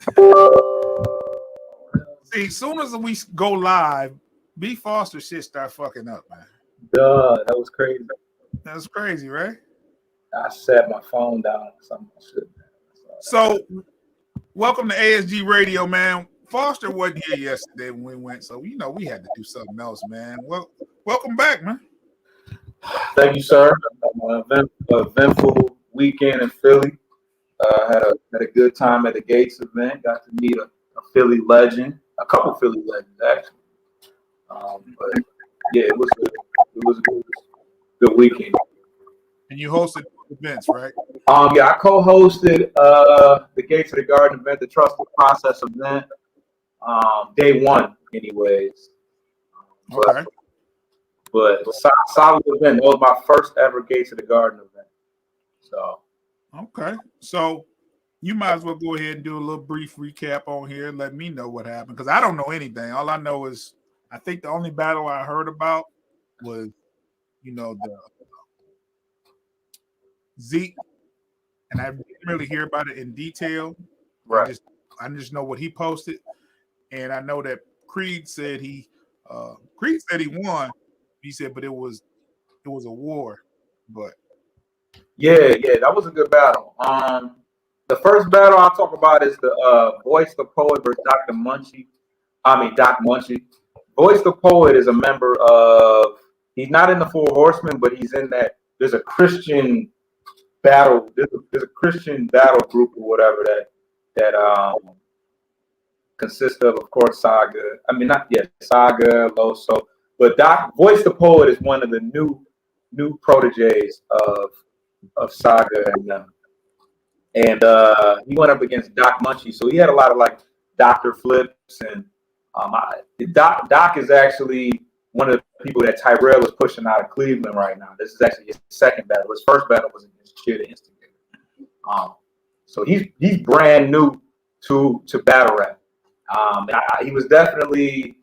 See, as soon as we go live, B Foster shit start fucking up, man. Duh, that was crazy. That's crazy, right? I set my phone down or something. So, welcome to ASG Radio, man. Foster wasn't here yesterday when we went, so we had to do something else, man. Well, welcome back, man. Thank you, sir. Eventful weekend in Philly. Had a good time at the Gates event. Got to meet a Philly legend, a couple Philly legends actually. But yeah, it was a good weekend. And you hosted events, right? Yeah, I co-hosted the Gates of the Garden event, the Trusted Process event. Day one, anyways. Okay. But solid event. That was my first ever Gates of the Garden event. So. Okay. So you might as well go ahead and do a little brief recap on here and let me know what happened, because I don't know anything. All I know is I think the only battle I heard about was, the Zeke, and I didn't really hear about it in detail. Right. I just know what he posted, and I know that Creed said he won. He said, but it was a war. But yeah, that was a good battle. The first battle I'll talk about is the Voice the Poet versus Doc Munchie. Voice the Poet is a member of. He's not in the Four Horsemen, but he's in that. There's a Christian battle. There's a Christian battle group or whatever that consists of course, Saga. Saga, Loso. But Voice the Poet is one of the new proteges of Saga and he went up against Doc Munchie. So he had a lot of like Dr. Flips and Doc is actually one of the people that Tyrell is pushing out of Cleveland right now. This is actually his second battle. His first battle was against Cheer the Instigator. So he's brand new to battle rap. He was definitely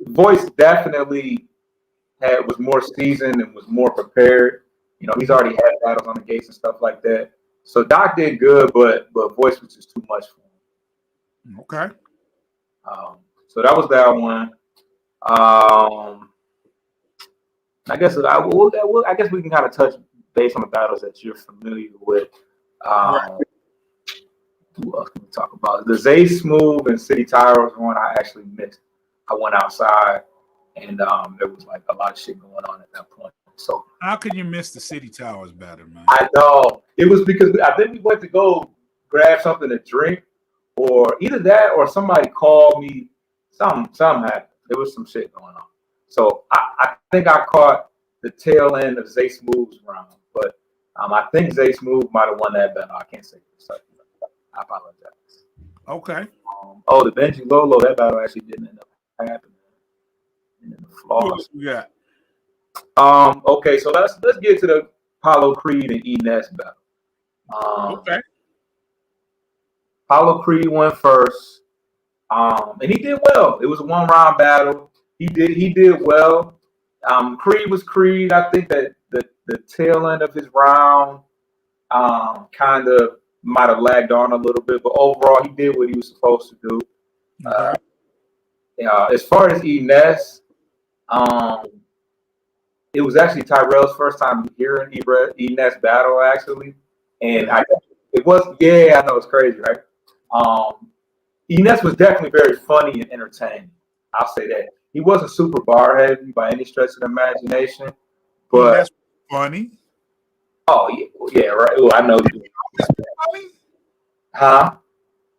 Voice definitely was more seasoned and was more prepared. He's already had battles on the Gates and stuff like that. So Doc did good, but Voice was just too much for him. Okay. So that was that one. I guess we can kind of touch base on the battles that you're familiar with. Right. Who else can we talk about? The Zay Smooth and City Towers one I actually missed. I went outside and there was like a lot of shit going on at that point. So how can you miss the City Towers battle, man? I know. It was because I think we went to go grab something to drink, or either that or somebody called me. Something happened. There was some shit going on. So I think I caught the tail end of Zay Smooth's round, but I think Zay Smooth might have won that battle. I can't say for certain. I apologize. Okay. The Benji Lolo, that battle actually didn't end up happening. What else we got? Okay, so let's get to the Apollo Creed and E-Ness battle. Okay. Apollo Creed went first. And he did well. It was a 1-round battle. He did well. Creed was Creed. I think that the tail end of his round kind of might have lagged on a little bit, but overall he did what he was supposed to do. Okay. As far as E-Ness, it was actually Tyrell's first time hearing E-Ness battle actually, and I know it's crazy, right? E-Ness was definitely very funny and entertaining. I'll say that. He wasn't super bar heavy by any stretch of the imagination, but that's funny. Oh yeah, right. Oh, I know. Funny? Huh?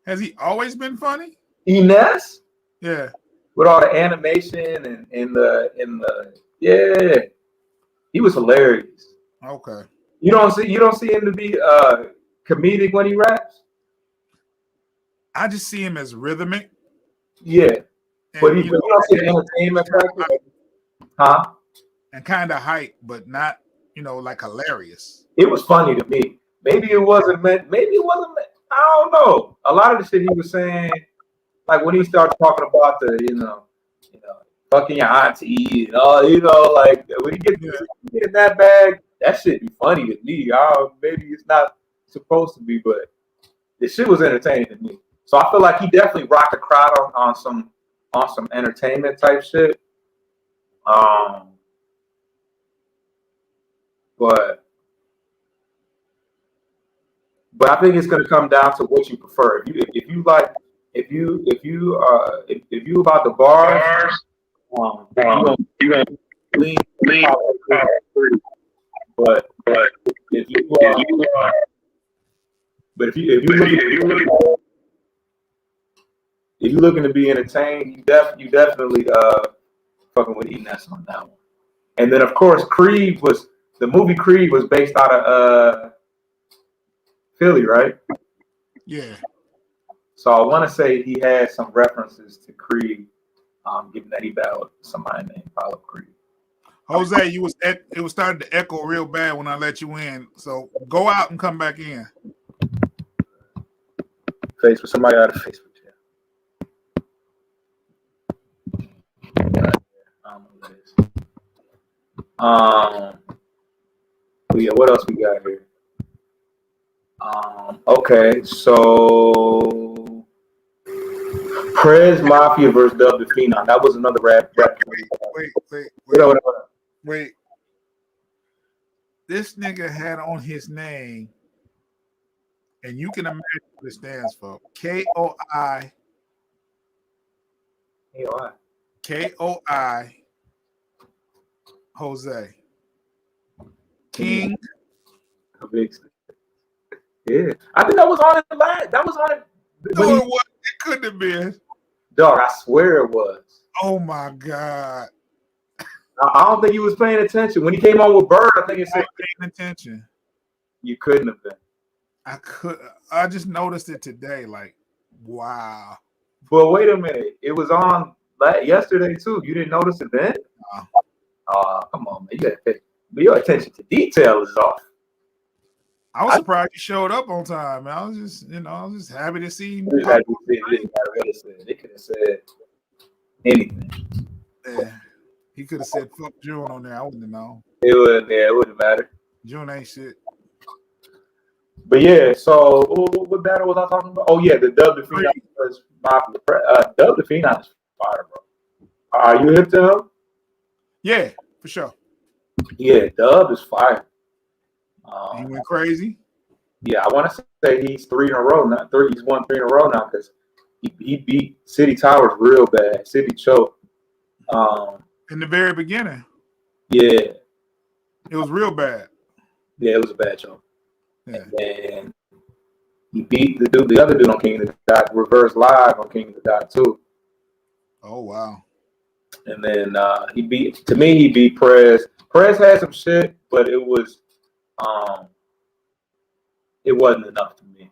Has he always been funny? E-Ness? Yeah. With all the animation and in the he was hilarious. Okay. You don't see him to be comedic when he raps? I just see him as rhythmic. Yeah. But you don't see the entertainment factor? Huh? And kind of hype, but not, like hilarious. It was funny to me. Maybe it wasn't meant. I don't know. A lot of the shit he was saying, like when he started talking about the, fucking your auntie, and like when he get in that bag, that shit be funny to me. Maybe it's not supposed to be, but the shit was entertaining to me. So I feel like he definitely rocked the crowd on some entertainment type shit. But I think it's gonna come down to what you prefer. If you about the bars, you gonna lean. But if you if you're looking to be entertained, you definitely fucking with Enes on that one. And then of course the movie Creed was based out of Philly, right? Yeah. So I want to say he had some references to Creed, given that he battled somebody named Apollo Creed. Jose, it was starting to echo real bad when I let you in. So go out and come back in. Face with somebody out of Facebook chat. I don't know what that is. But yeah, what else we got here? Okay, so Prez Mafia versus Dub the Phenom. That was another rap. Wait. This nigga had on his name, and you can imagine what it stands for. KOI. KOI. Jose. King. Yeah, I think that was on it live. That was on it. No, it wasn't. It couldn't have been. Dog, I swear it was. Oh my God. I don't think he was paying attention. When he came on with Bird, I think it said paying attention. You couldn't have been. I just noticed it today. Like, wow. But wait a minute. It was on yesterday too. You didn't notice it then? Come on, man. Your attention to detail is off. I was surprised you showed up on time, man. I was just happy to see you. They could have said anything. Yeah. He could have said fuck June on there. I wouldn't have known. It wouldn't matter. June ain't shit. But yeah, so what battle was I talking about? Oh yeah, the Dub the Phenom was Mafia. Dub the Phenom is fire, bro. Are you hip to him? Yeah, for sure. Yeah, Dub is fire. He went crazy. Yeah, I want to say he's 3 in a row. Not 3. He's won 3 in a row now because he beat City Towers real bad. City choked. In the very beginning. Yeah. It was real bad. Yeah, it was a bad choke. Yeah. And then he beat the other dude on King of the Dot, reverse live on King of the Dot too. Oh wow. And then he beat Prez. Prez had some shit, but it wasn't enough to me.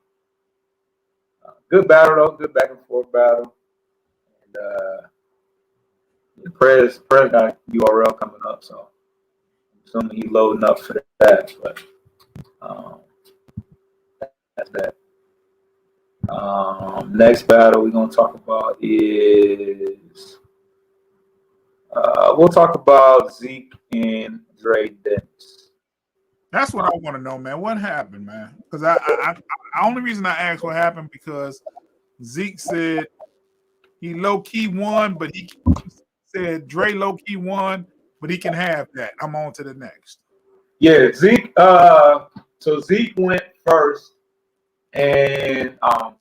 Good battle though, good back and forth battle. And Prez got URL coming up, so I'm assuming he's loading up for that. But that's that. Next battle we're gonna talk about is we'll talk about Zeke and Dre Dennis. That's what I want to know, man. What happened, man? Because I only reason I asked what happened because Zeke said he low key won, but he said Dre low key won, but he can have that. I'm on to the next. Yeah, Zeke. So Zeke went first, and for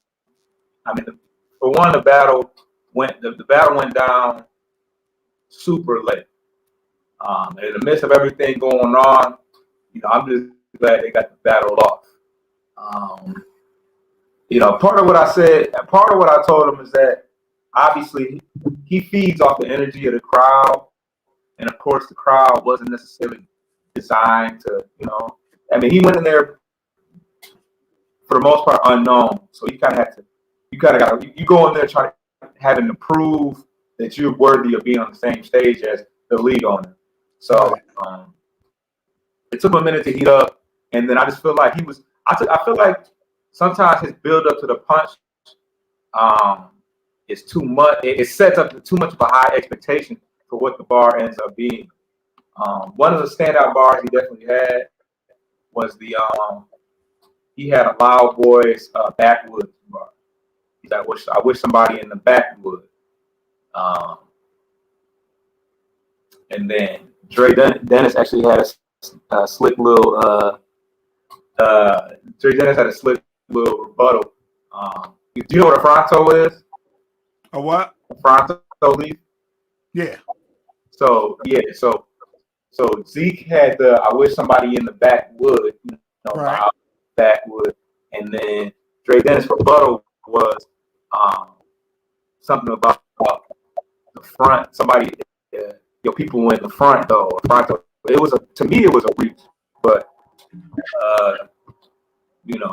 one, the battle went down super late. In the midst of everything going on, I'm just glad they got the battle off. Part of what I told him is that obviously he feeds off the energy of the crowd, and of course the crowd wasn't necessarily designed to, he went in there for the most part unknown, so you go in there having to prove that you're worthy of being on the same stage as the league owner. So it took him a minute to heat up, and then I just feel like I feel like sometimes his build up to the punch is too much. It sets up too much of a high expectation for what the bar ends up being. One of the standout bars he definitely had was he he had a Loud Boys backwoods bar. He's like, I wish somebody in the backwood. And then Dre Dennis actually had a slick little. Dre Dennis had a slick little rebuttal. Do you know what a fronto is? A what? A fronto leaf. Yeah. So Zeke had the I wish somebody in the backwood, right. Backwood, and then Dre Dennis' rebuttal was something about the front. Somebody, people in the front though. Fronto. It was to me it was a reach, but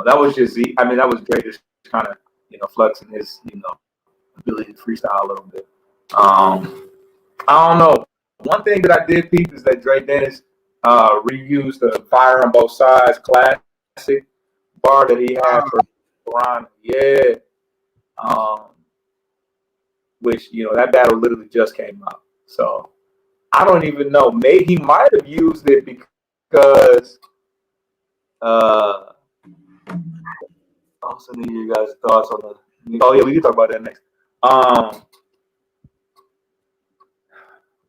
that was just Zeke. I mean, that was Dre just kind of flexing his ability to freestyle a little bit. I don't know. One thing that I did peep is that Dre Dennis reused the Fire on Both Sides classic bar that he had for Ron. Yeah. Which, that battle literally just came out. So I don't even know. Maybe he might have used it because also need you guys' thoughts on the. Oh yeah, we can talk about that next. What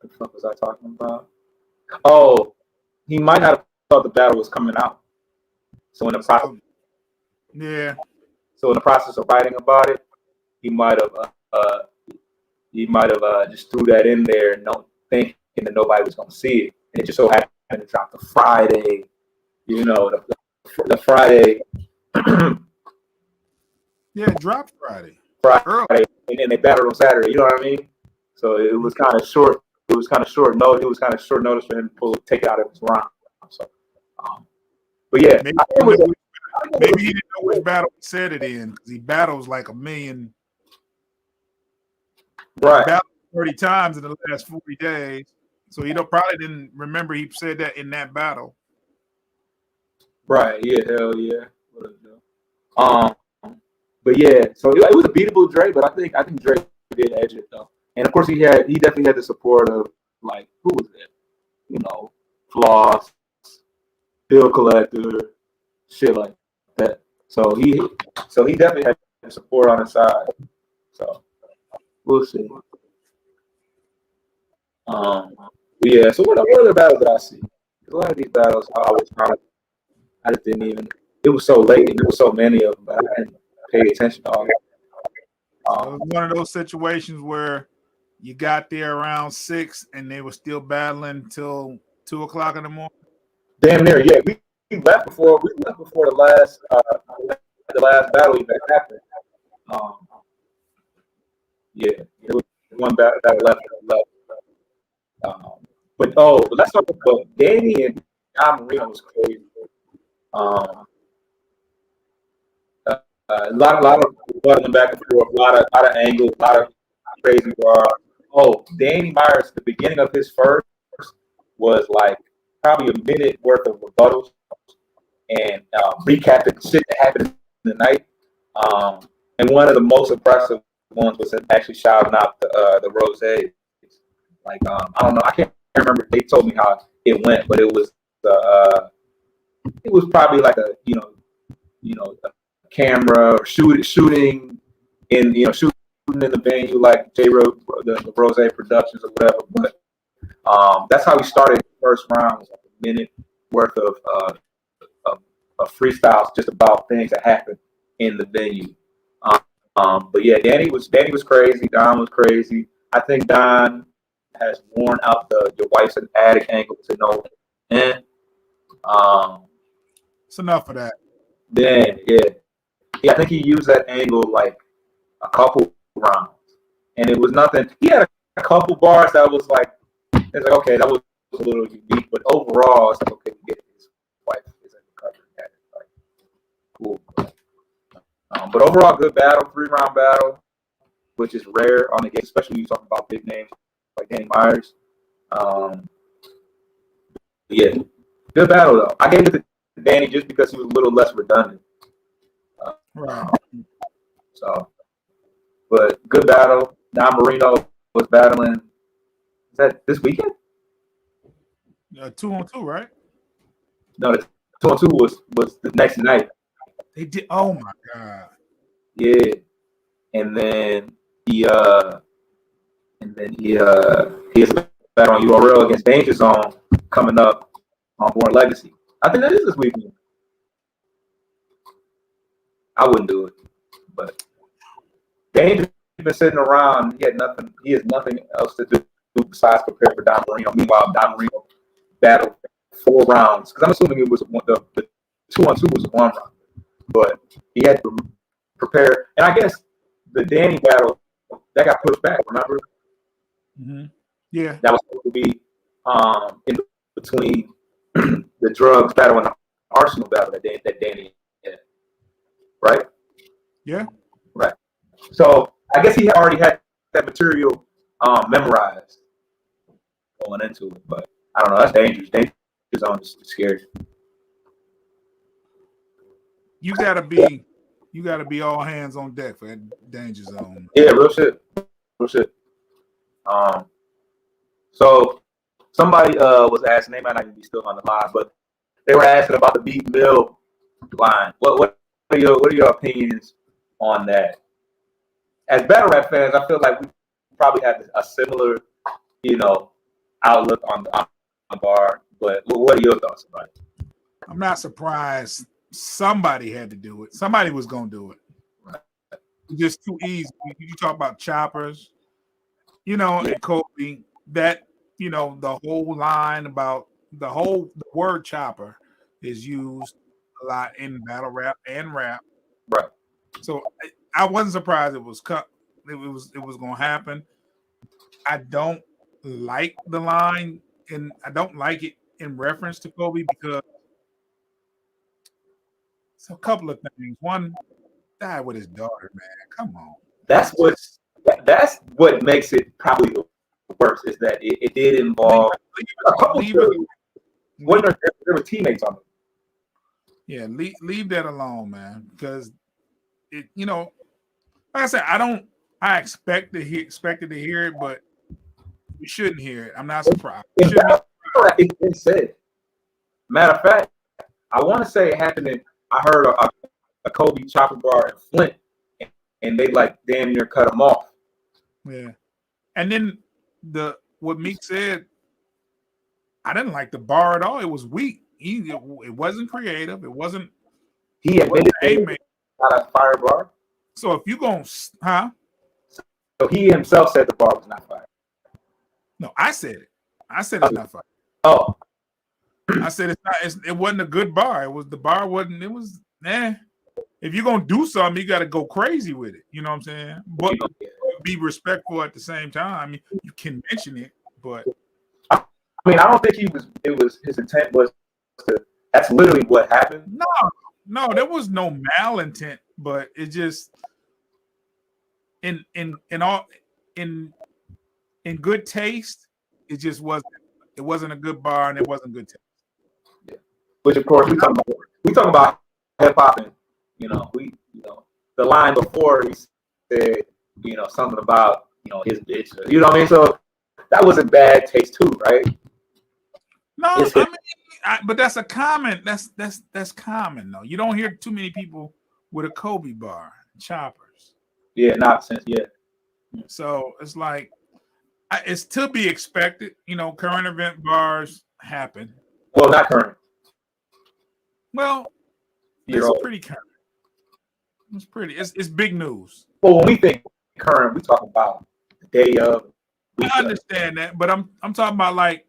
the fuck was I talking about? Oh, he might not have thought the battle was coming out. So in the process, So in the process of writing about it, he might have just threw that in there, thinking that nobody was going to see it, and it just so happened to drop the Friday. The Friday. Yeah, it dropped Friday. Friday, and then they battled on Saturday. You know what I mean? So it was kind of short. It was kind of short notice. It was kind of short notice for him to take it out of his round. So, but yeah, maybe he didn't know which battle he said it in because he battles like a million. Right. Battled 30 times in the last 40 days, so he probably didn't remember he said that in that battle. Right. Yeah. Hell yeah. But yeah, so it was a beatable Dre, but I think Dre did edge it though, and of course he definitely had the support of like who was it? Floss, Bill Collector, shit like that. So he definitely had the support on his side. So we'll see. Yeah. So what other battles did I see? A lot of these battles I just didn't even. It was so late and there was so many of them, but I didn't pay attention to all that. So it was one of those situations where you got there around 6 and they were still battling till 2 o'clock in the morning. Damn near, yeah. We left before the last battle even happened. Yeah, it was one battle that left. But let's talk about Danny and John Marino was crazy. A lot of buttling back and forth, a lot of angles, a lot of crazy bars. Oh, Danny Myers, the beginning of his first was like probably a minute worth of rebuttals and recapping shit that happened in the night. And one of the most impressive ones was actually shouting out the Rose. Like I don't know, I can't remember. They told me how it went, but it was probably like a a camera or shooting in shooting in the venue like the Rose Productions or whatever. But that's how we started the first round. Was like a minute worth of freestyles just about things that happened in the venue. But yeah, Danny was crazy. Don was crazy. I think Don has worn out your wife's an addict angle to no end. It's enough of that. Then yeah, I think he used that angle like a couple rounds, and it was nothing. He had a couple bars that was like, it's like okay, that was a little unique, but overall, it's like okay, we get his wife is in the cover. Like cool. But overall, good battle, 3-round battle, which is rare on the game, especially when you talk about big names like Danny Myers. Yeah, good battle though. I gave it to Danny just because he was a little less redundant. Right. So, but good battle. Don Marino was battling. Is that this weekend? 2-on-2, right? No, the 2-on-2 was the next night. They did. Oh my god. Yeah, and then he has a battle on URL against Danger Zone coming up on Born Legacy. I think that is this weekend. I wouldn't do it, but Danger's been sitting around. He has nothing else to do besides prepare for Don Marino. Meanwhile, Don Marino battled 4 rounds because I'm assuming it was the 2-on-2 was 1 round, but he had to prepare. And I guess the Danny battle that got pushed back. Remember? Mm-hmm. Yeah, that was supposed to be in between the drugs battle and the Arsenal battle that Danny had, right? Yeah, right. So I guess he already had that material memorized going into it, but I don't know. That's dangerous. Dangerous Zone is scary. You gotta be all hands on deck for that Danger Zone. Yeah, real shit. So somebody was asking, they might not even be still on the line, but they were asking about the Beat Mill line. What are your opinions on that? As battle rap fans, I feel like we probably have a similar, outlook on the bar. But what are your thoughts about it? I'm not surprised. Somebody had to do it. Somebody was gonna do it. Right. Just too easy. You talk about choppers, and Kobe. That the whole line about the word chopper is used a lot in battle rap and rap. Right. So I wasn't surprised it was cut. It was going to happen. I don't like the line, and I don't like it in reference to Kobe because it's a couple of things. One, died with his daughter, man. Come on. That's what makes it probably the worst is that it did involve a couple of there were teammates on it. Yeah, leave that alone, man. Because it, like I said, I expected to hear it, but you shouldn't hear it. I'm not surprised. It said. Matter of fact, I want to say it happened in. I heard a Kobe chopper bar in Flint, and they like damn near cut him off. Yeah, and then what Meek said, I didn't like the bar at all. It was weak. It wasn't creative. It wasn't. He admitted not a fire bar. So if you gonna, So he himself said the bar was not fire. No, I said it. I said it's not fire. Oh, I said it's not. It wasn't a good bar. The bar wasn't. It was. If you're gonna do something, you got to go crazy with it. You know what I'm saying? But be respectful at the same time. I mean, you can mention it, but I mean, I don't think his intent was to. That's literally what happened. No, there was no malintent, but it just in good taste, it just wasn't. It wasn't a good bar, and it wasn't good taste. Yeah. Which of course we talk about hip hop, and the line before he said something about his bitch, you know what I mean? So that wasn't bad taste too, right? No, but that's a common. That's common though. You don't hear too many people with a Kobe bar choppers. Yeah, not since yet. So it's like it's to be expected. Current event bars happen. Well, not current. Well, it's pretty current. It's pretty. It's big news. Well, when we think current, we talk about the day of. I understand that, but I'm talking about like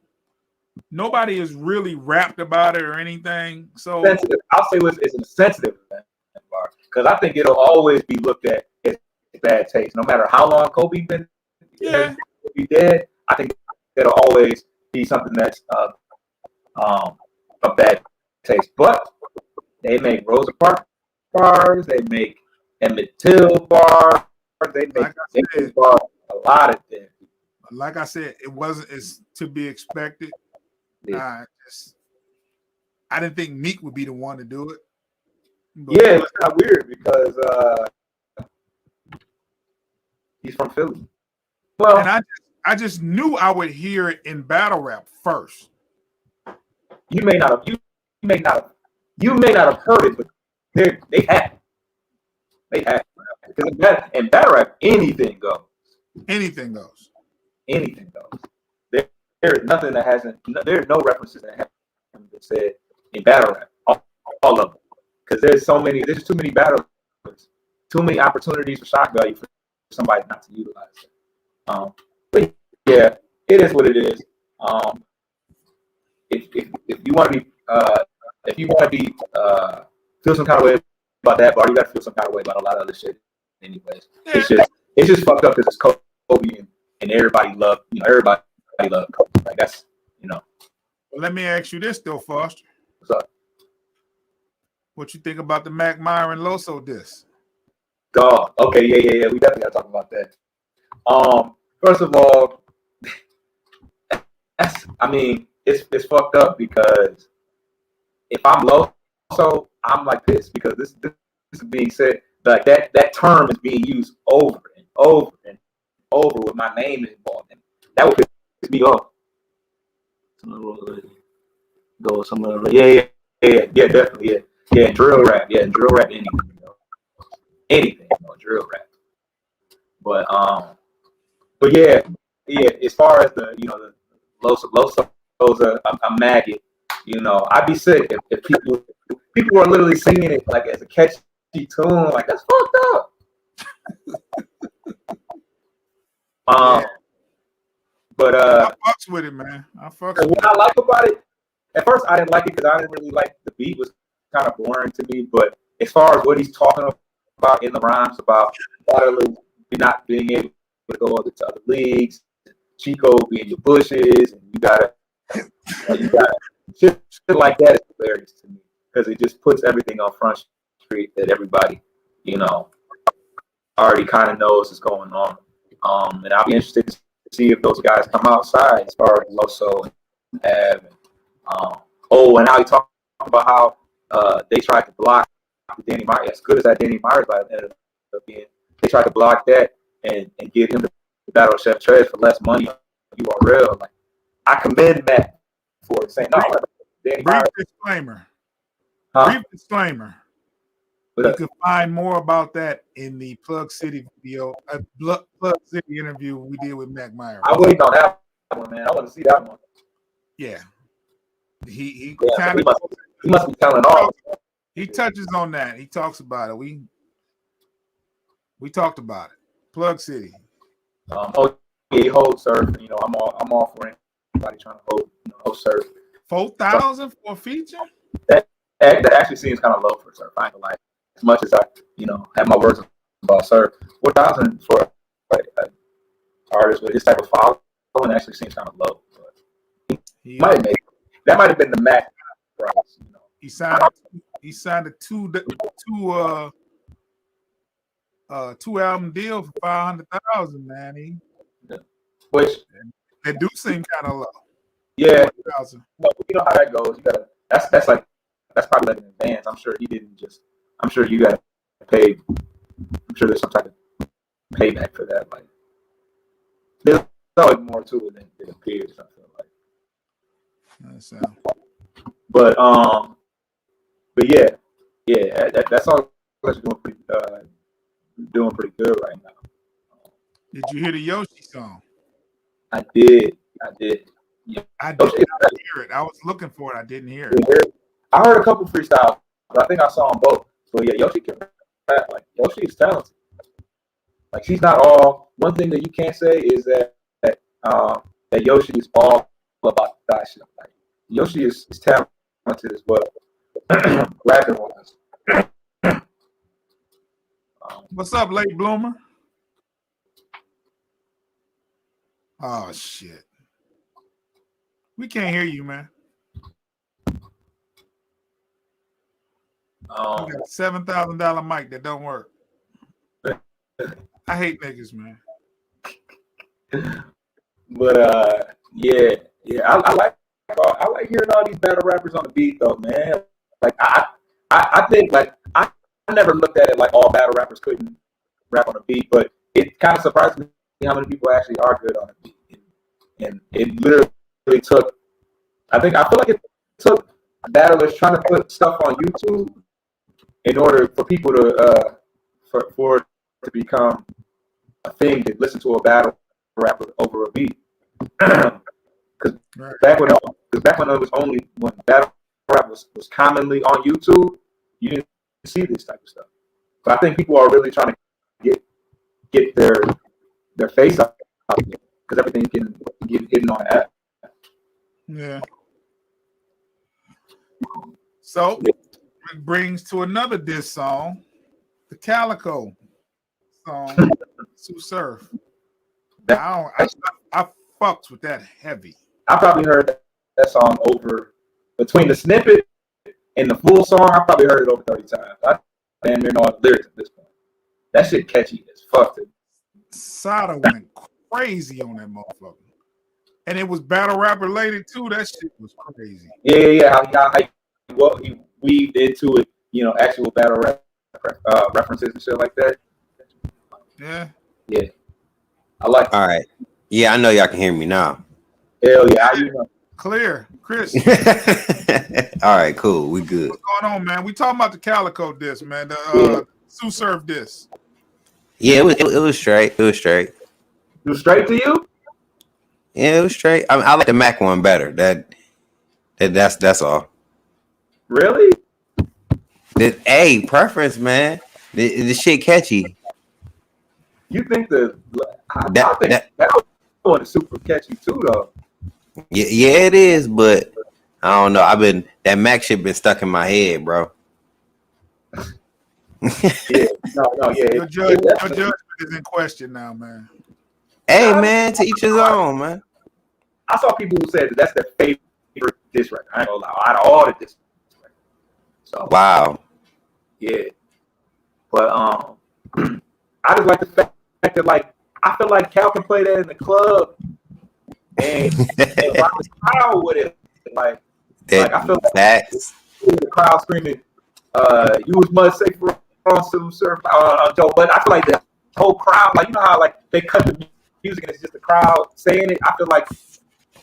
nobody is really rapped about it or anything. So sensitive. I'll say it's a sensitive bar because I think it'll always be looked at as bad taste, no matter how long Kobe been. Yeah. Be dead. I think it'll always be something that's a bad taste. But they make Rosa Parks bars, they make Emmett Till bars, they make bars, a lot of things. Like I said, it's to be expected. Yeah. I didn't think Meek would be the one to do it. Yeah, it's kind of weird because he's from Philly. Well, and I just knew I would hear it in battle rap first. You may not have heard it, but they have because in battle rap anything goes. Anything goes. Anything goes. There is nothing that hasn't. There are no references that haven't been said in battle rap. All of them, because there's so many. There's too many battles. Too many opportunities for shock value for somebody not to utilize it. But yeah, it is what it is. If you want to be feel some kind of way about that bar, you got to feel some kind of way about a lot of other shit. Anyways, it's just fucked up because it's Kobe and everybody loved Kobe. Like that's Well, let me ask you this though, Foster. What's up? What you think about the Mac Myron Loso diss? Dog. Okay, yeah. We definitely gotta talk about that. First of all, it's fucked up because if I'm Loso, I'm like this because this is being said like that term is being used over and over and over with my name involved, and that would piss me off. Go somewhere. Yeah, definitely, yeah. Drill rap, anything, drill rap. But yeah. As far as the the Loso's a maggot. I'd be sick if people are literally singing it like as a catchy tune. Like that's fucked up. But I fucks with it, man. What I like about it, at first I didn't like it because I didn't really like the beat was kind of boring to me. But as far as what he's talking about in the rhymes about not being able to go to other leagues, Chico being your bushes, and you gotta shit like that is hilarious to me because it just puts everything on Front Street that everybody already kind of knows is going on. And I'll be interested to see if those guys come outside as far as Loso and Av. And how he talked about how they tried to block Danny Myers. As good as that Danny Myers ended up being, they tried to block that and give him the battle Chef Prez for less money on URL. Like, I commend Matt for saying no. Brief disclaimer. Brief disclaimer. You can find more about that in the Plug City video, Plug City interview we did with Mac Myers. I'm waiting on that one, man. I want to see that one. Yeah. He must be telling all. He touches on that. He talks about it. We talked about it. Plug City. He holds surf. I'm all for anybody trying to hold surf. 4,000 for a feature? That actually seems kind of low for surf. I ain't gonna lie. As much as I, have my words about surf, 4,000 for an artist with his type of following actually seems kind of low. But that might have been the max price. He signed a two album deal for 500,000, man. Which that do seem kind of low. Yeah, but you know how that goes. You gotta. That's probably like an advance. I'm sure he didn't just. I'm sure you got paid. I'm sure there's some type of payback for that. Like there's always more to it than it appears. I feel like. But yeah. That's all. Doing pretty good right now. Did you hear the Yoshi song? I did. Yeah. I did not hear it. I was looking for it. I didn't hear it. I heard a couple freestyles, but I think I saw them both. So yeah, Yoshi can rap. Like Yoshi is talented. Like she's not all. One thing that you can't say is that Yoshi is all about that shit. Like Yoshi is talented as well, rapping wise. What's up, late bloomer? Oh shit. We can't hear you, man. We got a $7,000 mic that don't work. I hate niggas, man. But yeah. I like hearing all these battle rappers on the beat though, man. Like I think like I never looked at it like all battle rappers couldn't rap on a beat, but it kind of surprised me how many people actually are good on a beat. And it literally took. I feel like it took battlers trying to put stuff on YouTube in order for people to for it to become a thing to listen to a battle rapper over a beat. Because back when it was only when battle rap was commonly on YouTube, you didn't see this type of stuff. So I think people are really trying to get their face up because everything can get hidden on the app. Yeah. So it brings to another diss song, the Calico song, Sue Surf. I fucks with that heavy. I probably heard that song over between the snippet and the full song. I probably heard it over 30 times. I damn near know all the lyrics at this point. That shit catchy as fuck. Sada went crazy on that motherfucker, and it was battle rap related too. That shit was crazy. Yeah. How he weaved into it, actual battle rap references and shit like that. Yeah. I like. All right. Yeah, I know y'all can hear me now. Hell yeah, how you know? Clear, Chris. All right, cool. We good. What's going on, man? We talking about the Calico disc, man. The Sue Surf disc. Yeah, it was straight. It was straight. It was straight to you? Yeah, it was straight. I like the Mac one better. That's all. Really? Hey, preference, man. The shit catchy. You think I think that one is super catchy too, though. Yeah, it is, but I don't know. That Mac shit been stuck in my head, bro. Yeah. Your judgment is in question now, man. Hey, man, to each his own, man. I saw people who said that's their favorite diss record. I ain't gonna lie, out of all the diss records. So Wow. yeah, but I just like the fact that I feel like Cal can play that in the club and rock the crowd with it. Like I feel like Facts. the crowd screaming, "You was much safer on Sue Surf Joe." But I feel like the whole crowd, like how they cut the music and it's just the crowd saying it. I feel like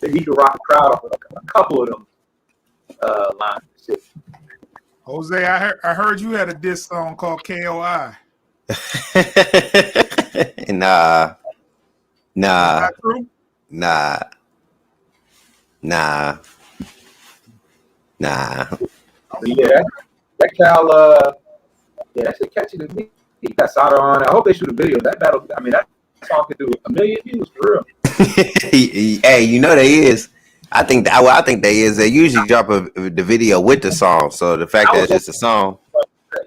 he could rock the crowd off with a couple of them lines and shit. Jose, I heard you had a diss song called KOI. Nah. Not true? Nah. Yeah, that Cal, that shit catchy to me. He got Sada on it. I hope they shoot a video. That battle, I mean, that song could do 1 million views for real. Hey, they is. I think they is. They usually drop the video with the song. So the fact that it's just a song.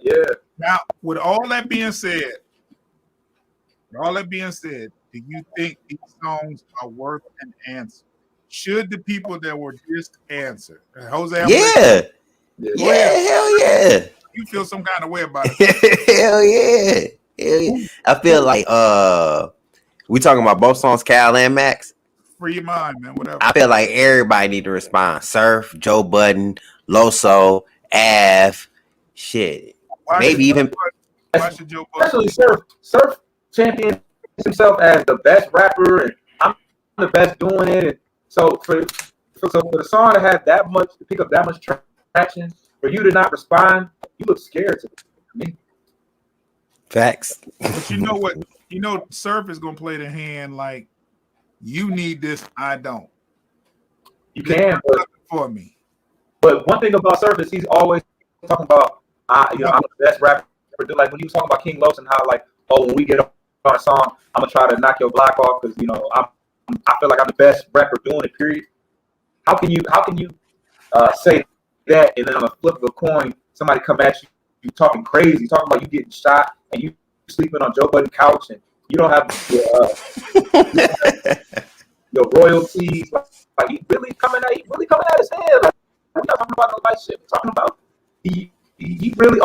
Yeah. Now, with all that being said, do you think these songs are worth an answer? Should the people that were just answer? Jose, Yeah, hell yeah. You feel some kind of way about it? Hell yeah. I feel like we talking about both songs, Cal and Max. Free your mind, man. Whatever. I feel like everybody need to respond. Surf, Joe Budden, Loso, Av, shit. Why should Joe Budden? Especially Surf champions himself as the best rapper, and I'm the best doing it. And so for the song to have that much, to pick up that much traction, for you to not respond, you look scared to me. Facts. But you know what? Surf is gonna play the hand like you need this, I don't. You can, but for me. But one thing about Surf is he's always talking about, I'm the best rapper. Like when he was talking about King Los and how when we get on a song, I'm gonna try to knock your block off because I feel like I'm the best rapper doing it. Period. How can you say that and then on the flip of a coin, somebody come at you talking crazy, talking about you getting shot and you sleeping on Joe Budden's couch and you don't have your royalties. Like he really coming at his head. Like, we're not talking about no light shit. We're talking about he really.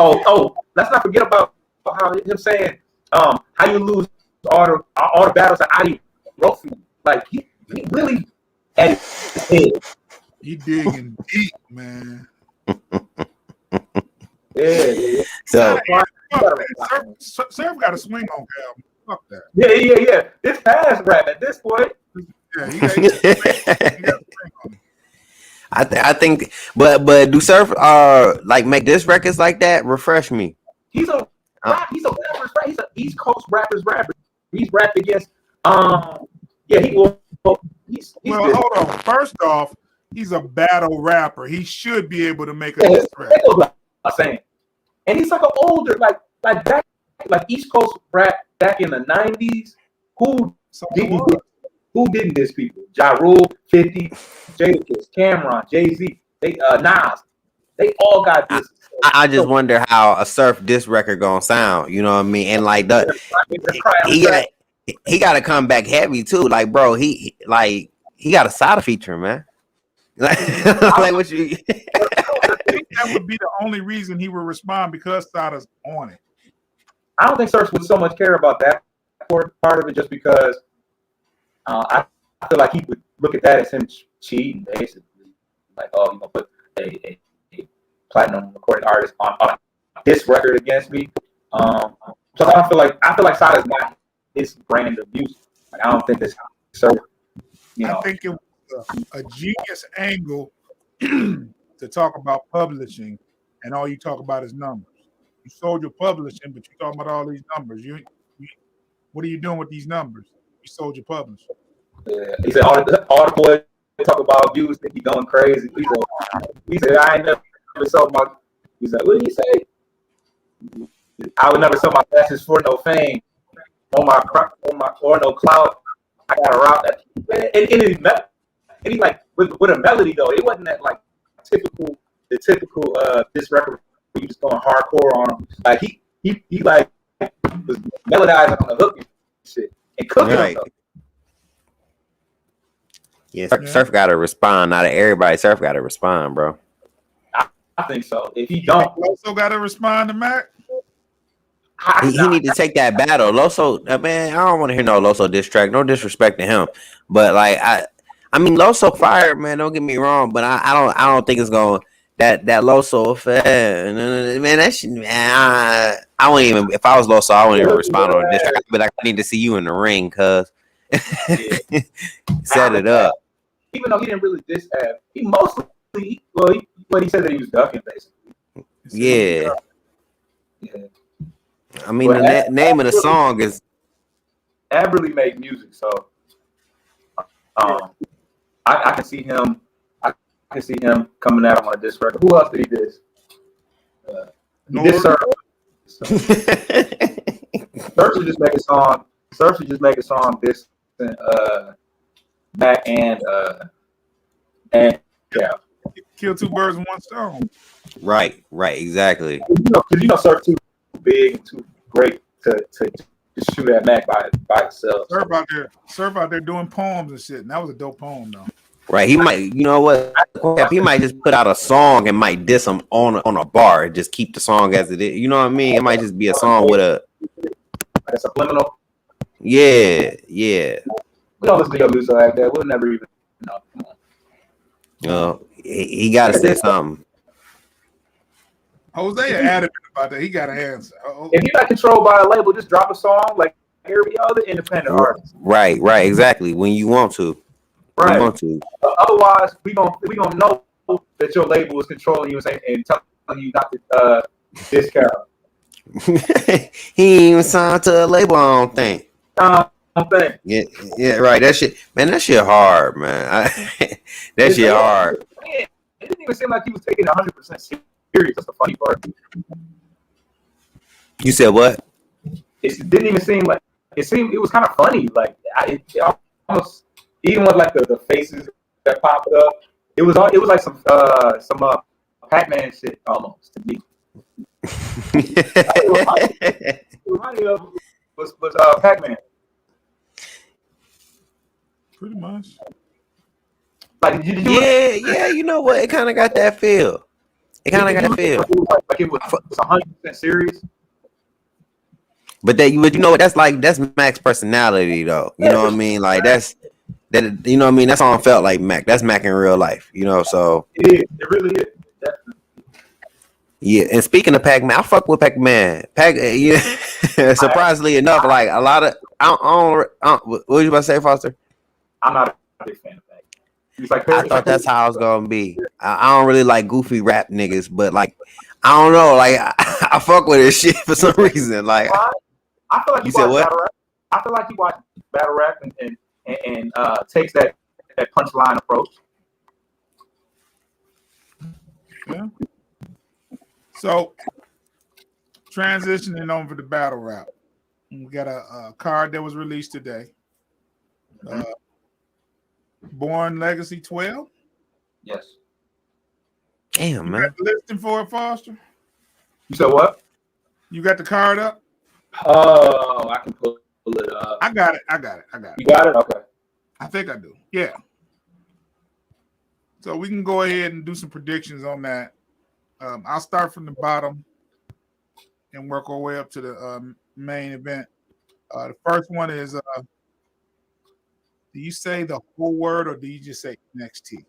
Let's not forget about how him saying how you lose all the battles that I wrote for you. Like he really at his head. He digging deep, man. Yeah. So Surf got a swing on Cal. Fuck that. Yeah. It's past rap at this point. Yeah, he got a swing on him. I think, but do Surf like make diss records like that? Refresh me. He's a rapper's rapper. He's an East Coast rapper. He's rapped against yeah, he will. He's well, hold on. First off, he's a battle rapper. He should be able to make a yeah, diss record. I'm saying, and he's like an older, like back, like East Coast rap back in the '90s. Who didn't diss people? Ja Rule, 50, Jadakiss, Cameron, Jay-Z, they Nas. They all got this. I just wonder how a Surf diss record gonna sound. You know what I mean? And like he got to come back heavy too. Like, bro, he got a Sada feature, man. Like what you? I think that would be the only reason he would respond, because Sada's on it. I don't think Surf would so much care about that part of it, just because I feel like he would look at that as him cheating, basically. Like, oh, you gonna put a platinum recording artist on this record against me? So I feel like Sada's not his brand of music. Like, I don't think this Surf. I think it was a genius angle to talk about publishing, and all you talk about is numbers. You sold your publishing, but you talking about all these numbers. You what are you doing with these numbers? You sold your publishing. Yeah, he said all the boys talk about views, think he going crazy. He said I ain't never sold my. He's like, what did he say? I would never sell my message for no fame, on my or no clout. I got to route that. And he like with a melody though. It wasn't that like typical this record where you just going hardcore on him. Like he like was melodizing on the hook and shit and cooking. Right. Yeah, Surf got to respond. Not everybody. Surf got to respond, bro. I think so. If he don't, also got to respond to Mac. He need to take that battle. Loso, man, I don't want to hear no Loso diss track. No disrespect to him, but like I mean, Loso fire, man. Don't get me wrong, but I don't think it's going that Loso effect. Man, that shit, man. I wouldn't even, if I was Loso, I wouldn't even respond on this track. But I need to see you in the ring, cuz set it up. Even though he didn't really diss Ab, he mostly he said that he was ducking basically. Yeah. I mean, the name of the song is Ab really made music, so I can see him. I can see him coming out on this record. Who else did he diss? He dissed Surf. Surf should just make a song. Surf should just make a song this Mac and yeah. Kill two birds with one stone. right, exactly. Because Surf too big and too great to shoot at Mac by himself. Surf out there doing poems and shit. And that was a dope poem though. Right, he might, you know what? He might just put out a song and might diss him on a bar. Just keep the song as it is. You know what I mean? It might just be a song with a like a subliminal. Yeah. We don't listen to your music like that. We'll never even know. He got to say something. Jose adamant about that. He got an answer. If you're not controlled by a label, just drop a song like every other independent artist. Right, exactly. When you want to. Right. You want to. Otherwise, we gonna know that your label is controlling you and telling you not to discount. He ain't even signed to a label, I don't think. Yeah, right. That shit hard, man. That shit hard. It didn't even seem like he was taking 100% serious. That's the funny part. You said what? It didn't even seem like it was kind of funny. Like it almost, even with like the faces that popped up, it was like some Pac-Man shit almost to me. It reminded me of was Pac-Man. Pretty much. Like, yeah, you know what? It kind of got that feel. Like it was 100% serious. But you know what? That's Mac's personality, though. You know what I mean? Like that. You know what I mean? That song felt like Mac. That's Mac in real life. You know, so it is. It really is. Definitely. Yeah, and speaking of Pac-Man, I fuck with Pac-Man. Yeah. Surprisingly enough, like a lot of what were you about to say, Foster? I'm not a big fan of Pac. I thought that's how I was gonna be. I don't really like goofy rap niggas, but like I don't know, like I fuck with this shit for some reason. Like I feel like you said, what? battle rap. I feel like he watched battle rap and takes that punchline approach. Yeah. So transitioning over to battle rap, we got a card that was released today. Born Legacy 12. Yes. Damn, You man. got the listing for it, Foster? You said what? You got the card up? Oh, I can pull it up. I got it. You got it? Okay. I think I do. Yeah. So we can go ahead and do some predictions on that. I'll start from the bottom and work our way up to the main event. The first one is, do you say the whole word or do you just say NXT?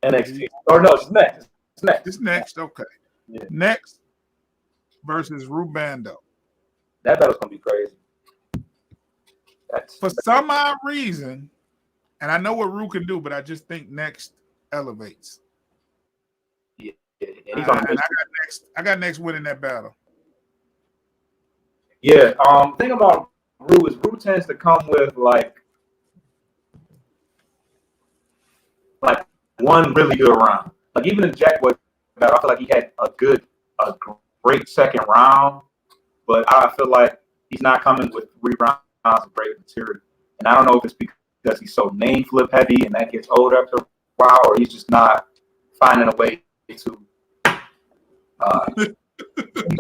NXT. Or no, it's next. It's next. It's next. Okay. Yeah. Next versus Rubando. That battle's going to be crazy. For some odd reason, and I know what Ru can do, but I just think next elevates. Yeah. And I got next winning that battle. Yeah. Thing about Ru is Ru tends to come with like one really good round. Like even in Jack Boy battle, I feel like he had a great second round, but I feel like he's not coming with 3 rounds of great material. And I don't know if it's because he's so name flip heavy and that gets old after a while, or he's just not finding a way to the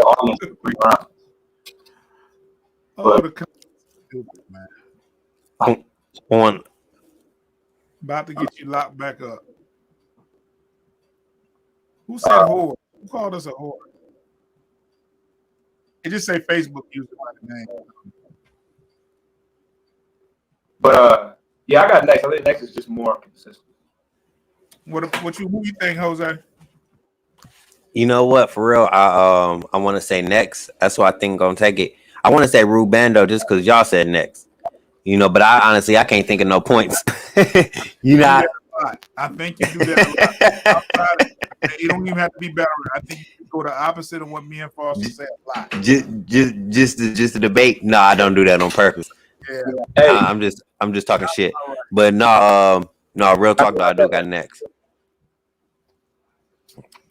audience for 3 rounds. Oh, the stupid, man. On About to get you locked back up. Who said whore? Who called us a whore? It just say Facebook used my name. But yeah, I got next. I think next is just more consistent. Who you think, Jose? You know what? For real, I want to say next. That's why I think I'm gonna take it. I want to say Rubando just because y'all said next. You know, but I honestly can't think of no points. You know, I think you do that a lot. You don't even have to be better. I think you can go the opposite of what me and Foster said a lot. Just to debate. No, I don't do that on purpose. Yeah. Hey, I'm just talking shit. But no, real talk. No, I do got next.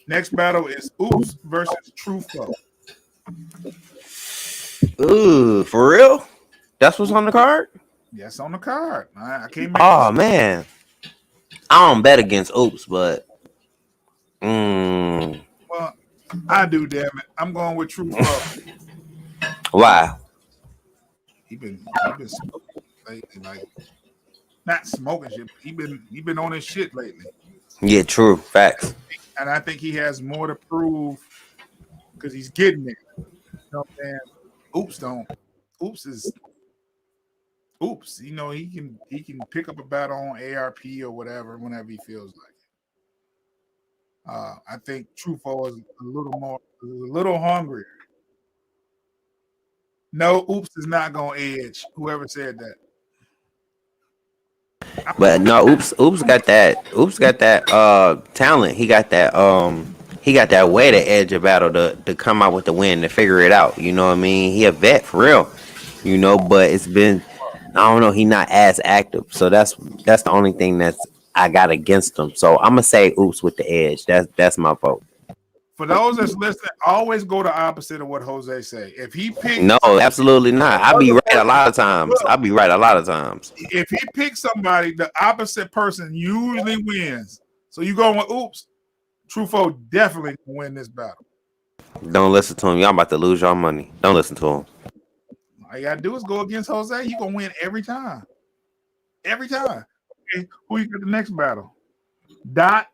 Next battle is Oops versus Trufo. Ooh, for real? That's what's on the card? Yes, on the card. I can't make Oh man. I don't bet against Oops, but well, I do, damn it. I'm going with Trufo. Why? He been smoking lately, like not smoking shit. But he been on his shit lately. Yeah, true. Facts. And I think he has more to prove because he's getting there. You know what I'm saying? Oops is Oops. You know, he can pick up a battle on ARP or whatever whenever he feels like it. I think Trufo is a little hungrier. No, Oops is not gonna edge. Whoever said that. But no, Oops got that. Oops got that talent. He got that way to edge a battle to come out with the win, to figure it out. You know what I mean? He a vet for real. You know, but it's been, I don't know, he not as active. So that's the only thing that's I got against him. So I'm gonna say Oops with the edge. That's my vote. For those that's listening, always go the opposite of what Jose say. If he picks No, absolutely not. I'll be right a lot of times. If he picks somebody, the opposite person usually wins. So you going with Oops. Trufo definitely can win this battle. Don't listen to him. Y'all about to lose your money. Don't listen to him. All you gotta do is go against Jose. He gonna win every time. Every time. Okay, who you got the next battle? Dot.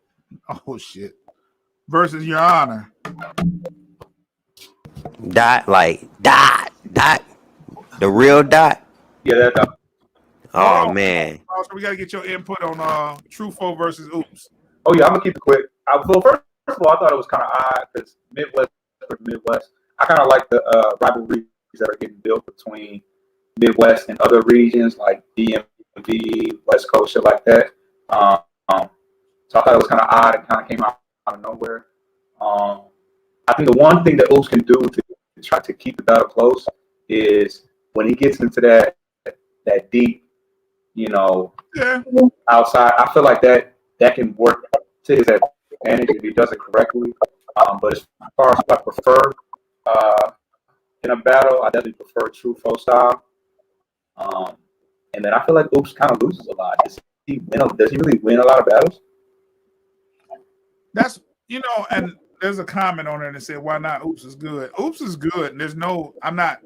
Oh shit. Versus Your Honor. Dot. The real Dot. Yeah, that Dot. Oh man. So we gotta get your input on Trufo versus Oops. Oh yeah, I'm gonna keep it quick. Well, first of all, I thought it was kind of odd because Midwest. I kind of like the rivalries that are getting built between Midwest and other regions like DMV, West Coast, shit like that. So I thought it was kind of odd. It kind of came out of nowhere. I think the one thing that Oops can do to try to keep the battle close is when he gets into that deep, outside. I feel like that can work to his advantage if he does it correctly. But as far as what I prefer in a battle, I definitely prefer true foe style. And then I feel like Oops kind of loses a lot. Does he really win a lot of battles? That's and there's a comment on there that said, "Why not? Oops is good. Oops is good." And I'm not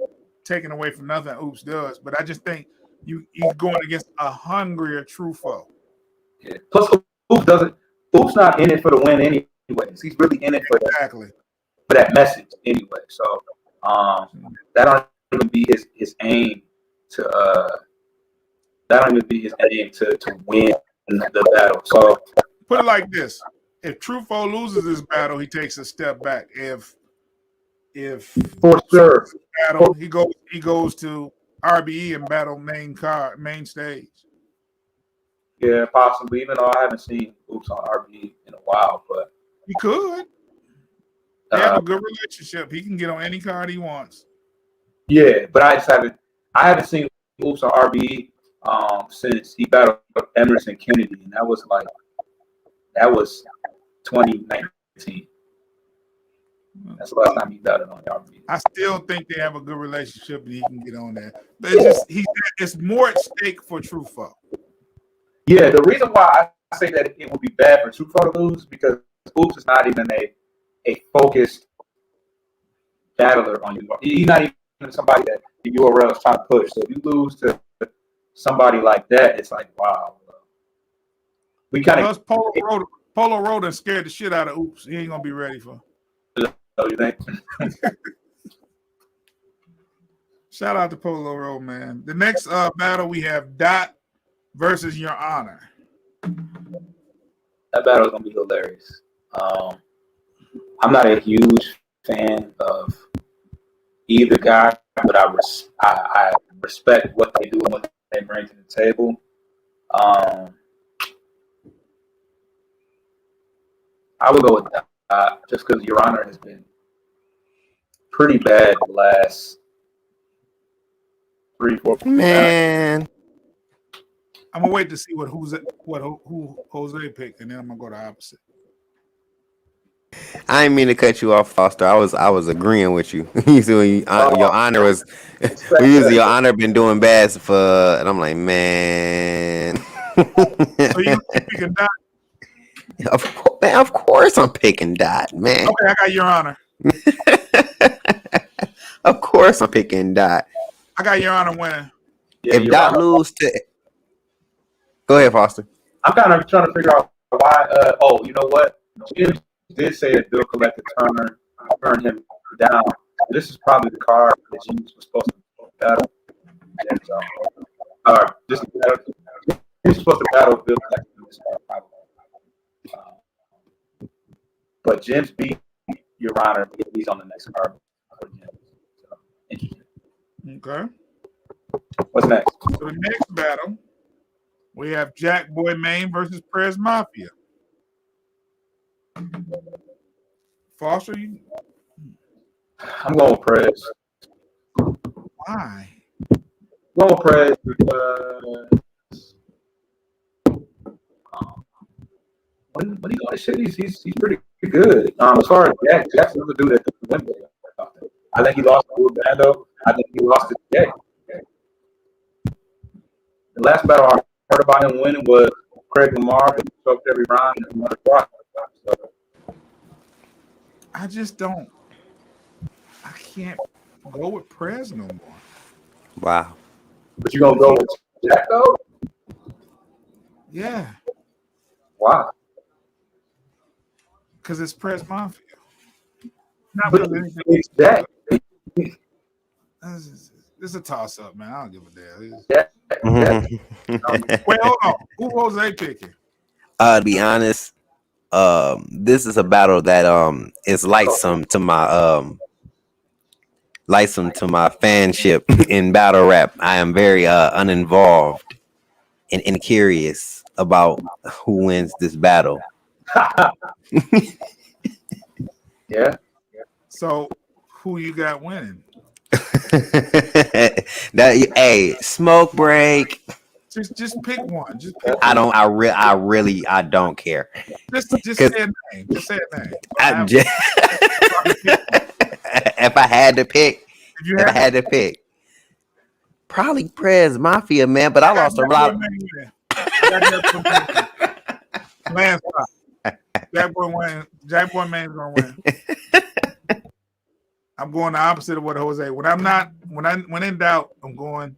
taking away from nothing Oops does, but I just think he's going against a hungrier true foe. Yeah. Plus, Oops not in it for the win anyways. He's really in it for that message anyway. So that don't even be his aim to win the battle. So put it like this: if true foe loses this battle, he takes a step back. If for sure battle, he goes to RBE and battle main stage. Yeah, possibly. Even though I haven't seen Oops on RBE in a while, but he could. They have a good relationship. He can get on any card he wants. Yeah, but I haven't seen Oops on RBE since he battled Emerson Kennedy, and that was 2019. That's the last time he battled on RBE. I still think they have a good relationship, and he can get on there. But it's more at stake for true foe. Yeah, the reason why I say that it would be bad for true foe to lose is because Oops is not even a focused battler on you. He's not even somebody that the URL is trying to push. So if you lose to somebody like that, it's like, wow. We kind of Polo Road and scared the shit out of Oops. He ain't gonna be ready for. Oh, you think? Shout out to Polo Road, man. The next battle we have Dot versus Your Honor. That battle is gonna be hilarious. I'm not a huge fan of either guy, but I respect what they do and what they bring to the table. I would go with that just because Your Honor has been pretty bad the last 3-4 Man. I'm gonna wait to see who Jose picked, and then I'm gonna go the opposite. I didn't mean to cut you off, Foster. I was agreeing with you. Your Honor was Your Honor been doing bad for, and I'm like, man. So you picking Dot? Of course I'm picking Dot, man. Okay, I got Your Honor. Of course I'm picking Dot. I got Your Honor winning. Yeah, if Dot lose to, go ahead, Foster. I'm kind of trying to figure out why. You know what? Jim did say that Bill collected turned him down. This is probably the card that James was supposed to battle. He was supposed to battle Bill collected. But Jim's beat Your Honor. He's on the next card. So, interesting. Okay. What's next? So the next battle, we have Jack Boy Maine versus Prez Mafia. Foster, I'm going with Prez. Why? I'm going with Prez because when he goes to shit, he's pretty good. As far as Jack's another dude that could win. I think he lost to Orlando. I think he lost to Jack. The last battle I heard about him winning was Craig and Marv, and he choked every round and another block. So, I just don't. I can't go with Prez no more. Wow. But you gonna go with Jack though? Yeah. Why? Because it's Prez Mafia. Not but it's Jack. It's a toss up, man. I don't give a damn. Yeah. Wait, hold on. Who Jose picking? To be honest, this is a battle that is lightsome to my fanship in battle rap. I am very uninvolved and curious about who wins this battle. Yeah. So who you got winning? Hey, smoke break. Just pick one. Just pick I one. don't. I don't care. Just say a name. Just say a name. If I had to pick, If you if I had to pick, probably Prez Mafia, man. But I lost a lot. Landslide. Jack Boy Maine's gonna win. I'm going the opposite of what Jose. When in doubt, I'm going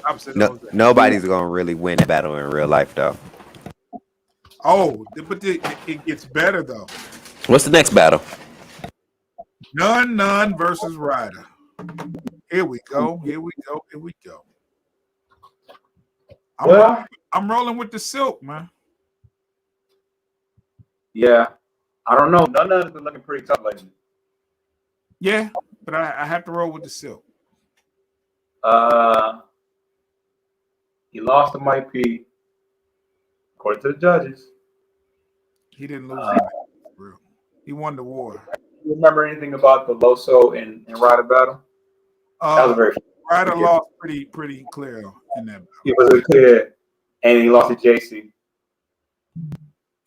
opposite of Jose. Nobody's gonna really win the battle in real life, though. Oh, but it gets better though. What's the next battle? None versus Ryder. Here we go. I'm rolling with the Silk, man. Yeah. I don't know. None has been looking pretty tough lately. Yeah, but I have to roll with the Silk. He lost to Mike P. According to the judges. He didn't lose. He won the war. You remember anything about the Loso and Ryder battle? That was very Ryder lost pretty clear in that battle. It was clear, and he lost to JC.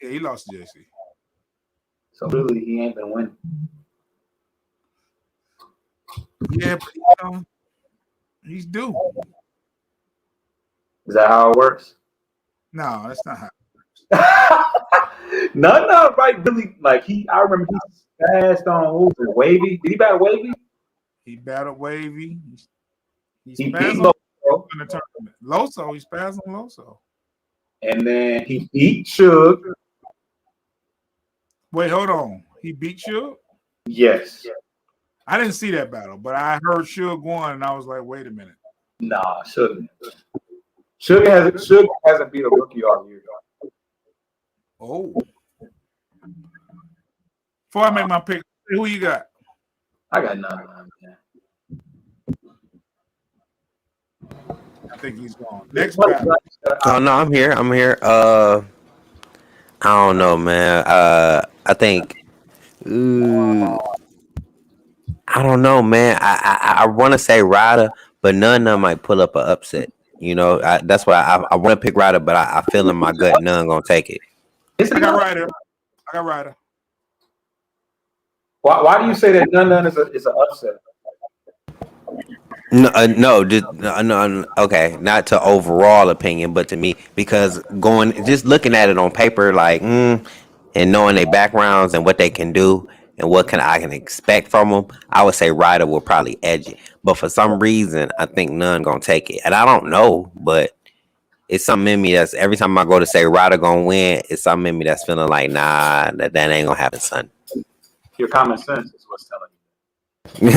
Yeah, he lost to JC. So really, he ain't been winning. Yeah, but he's due. Is that how it works? No, that's not how it works. No, right? Really, like I remember he passed on who was it, Wavy. Did he battle Wavy? He battled Wavy. He beat Loso in the tournament. Loso, he's passed on Loso. And then he beat Suge. Wait, hold on. He beat Suge? Yes. I didn't see that battle, but I heard Suge won, and I was like, wait a minute. Nah, Suge hasn't beat a rookie all year, though. Oh. Before I make my pick, who you got? I got none. Man. I think he's gone. Next battle. Oh no, I'm here. I don't know, man. I think. I don't know, man. I want to say Ryder, but none of them might pull up an upset. You know, that's why I want to pick Ryder, but I feel in my gut none gonna take it. I got Ryder. Why do you say that none is an upset? No. Okay, not to overall opinion, but to me, because just looking at it on paper, like, and knowing their backgrounds and what they can do and what I can expect from them, I would say Ryder will probably edge it. But for some reason, I think none gonna take it, and I don't know, but it's something in me that's every time I go to say Ryder gonna win, it's something in me that's feeling like, nah, that ain't gonna happen, son. Your common sense is what's telling you.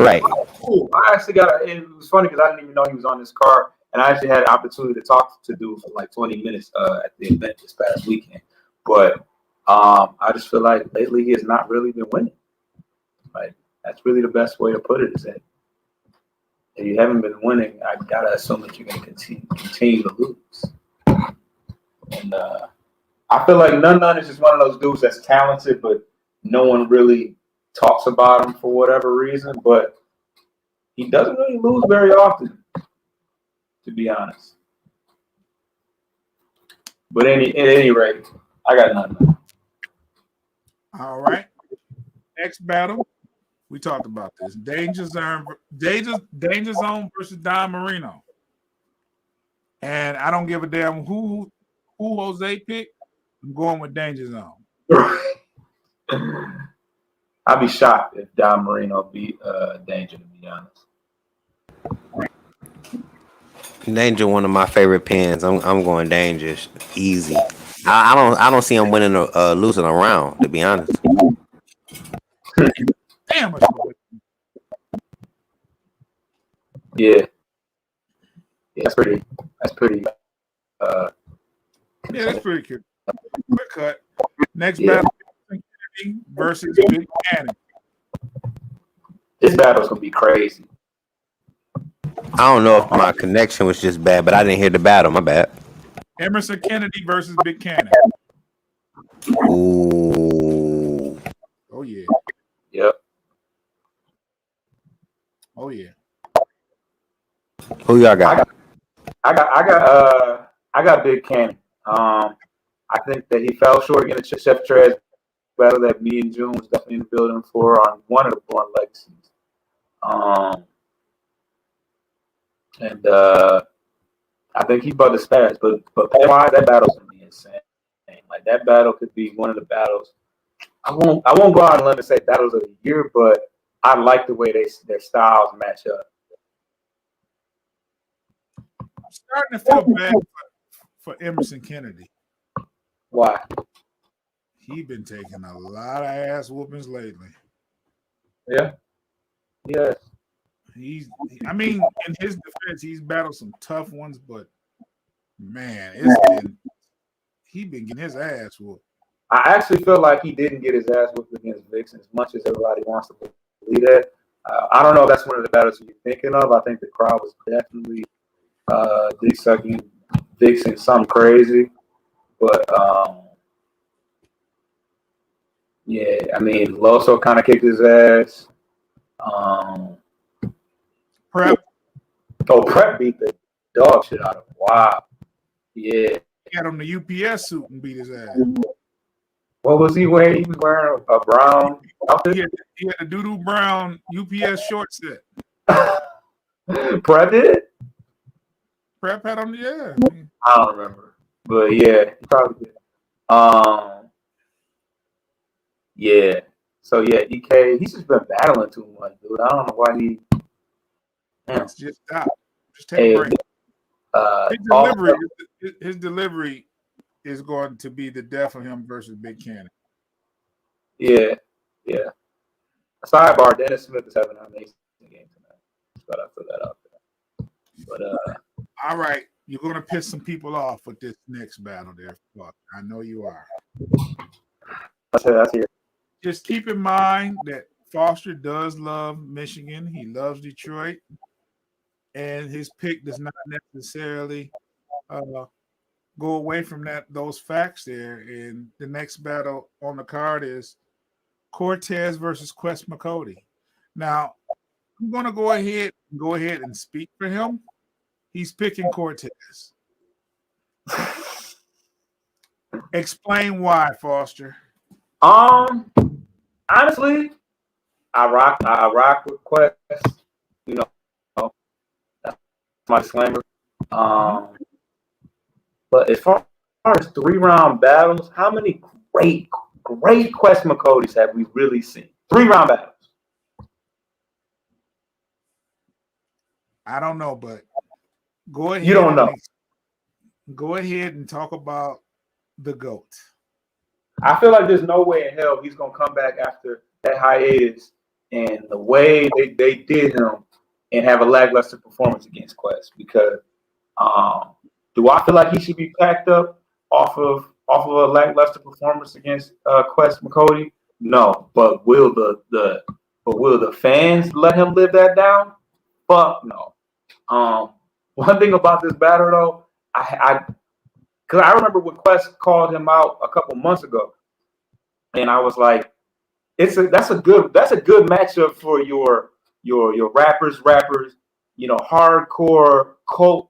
Right. Cool. I actually it was funny because I didn't even know he was on this card, and I actually had an opportunity to talk to do for like 20 minutes at the event this past weekend. But I just feel like lately he has not really been winning. Like, that's really the best way to put it, is that if you haven't been winning, I gotta assume that you're gonna continue to lose. And I feel like None is just one of those dudes that's talented, but no one really talks about him for whatever reason. But he doesn't really lose very often, to be honest. But at any rate, I got None. All right. Next battle. We talked about this. Danger Zone versus Don Marino. And I don't give a damn who Jose picked. I'm going with Danger Zone. I'd be shocked if Don Marino beat Danger, to be honest. Danger, one of my favorite pins. I'm going Danger, easy. I don't see him winning or losing a round, to be honest. Damn. Yeah, that's pretty. Yeah, that's pretty good. Quick cut. Next battle, Kennedy versus Big Canon. This battle's gonna be crazy. I don't know if my connection was just bad, but I didn't hear the battle. My bad. Emerson Kennedy versus Big Canon. Ooh. Oh yeah. Yep. Oh yeah. Who y'all got? I got Big Canon. I think that he fell short against Chef Prez battle that me and June was definitely in the building for on one of the Born Legacies. And I think he brought the stats, but why that battle's gonna be insane. Like that battle could be one of the battles. I won't go out and let me say battles of the year, but I like the way their styles match up. I'm starting to feel bad for Emerson Kennedy. Why? He been taking a lot of ass whoopings lately. Yeah. Yes. I mean, in his defense, he's battled some tough ones, but man, he been getting his ass whooped. I actually feel like he didn't get his ass whooped against Vixen as much as everybody wants to believe that. I don't know if that's one of the battles you're thinking of. I think the crowd was definitely dick sucking Vixen something crazy. But yeah, I mean, Loso kind of kicked his ass. Prep. Oh, Prep beat the dog shit out of him. Wow. Yeah. He had on the UPS suit and beat his ass. What was he wearing? He was wearing a brown outfit. He had a doo-doo brown UPS short set. Prep did? Prep had on the I don't remember. But yeah, he probably did. Yeah. So yeah, EK, he's just been battling too much, dude. I don't know why he. It's just stop. Just take a break. His delivery is going to be the death of him versus Big Canon. Yeah. Sidebar: Dennis Smith is having an amazing game tonight. But I put that out there. But all right, you're going to piss some people off with this next battle, there. Fuck, I know you are. That's here. Just keep in mind that Foster does love Michigan. He loves Detroit. And his pick does not necessarily go away from those facts there. And the next battle on the card is Cortez versus Quest Mccoy. Now, I'm going to go ahead and speak for him. He's picking Cortez. Explain why, Foster. Honestly, I rock with Quest. You know, that's my slammer. But as far as 3-round battles, how many great Quest Mccoys have we really seen? 3-round battles. I don't know, but go ahead. You don't know. Go ahead and talk about the GOAT. I feel like there's no way in hell he's gonna come back after that hiatus and the way they did him and have a lackluster performance against Quest. Because do I feel like he should be packed up off of a lackluster performance against Quest Mccoy? No, but will the fans let him live that down? Fuck no. One thing about this battle though, because I remember when Quest called him out a couple months ago, and I was like, that's a good matchup for your rappers, hardcore cult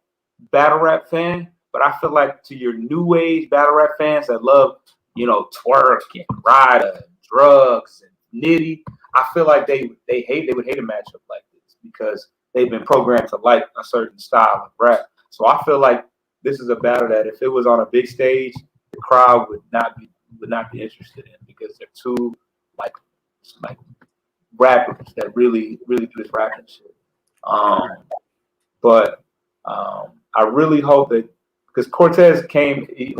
battle rap fan. But I feel like to your new age battle rap fans that love, twerk and Ryder and drugs and Nitty, I feel like they would hate a matchup like this because they've been programmed to like a certain style of rap. So I feel like this is a battle that if it was on a big stage, the crowd would not be interested in because they're two like rappers that really do this rapping shit. But I really hope that because Cortez came, he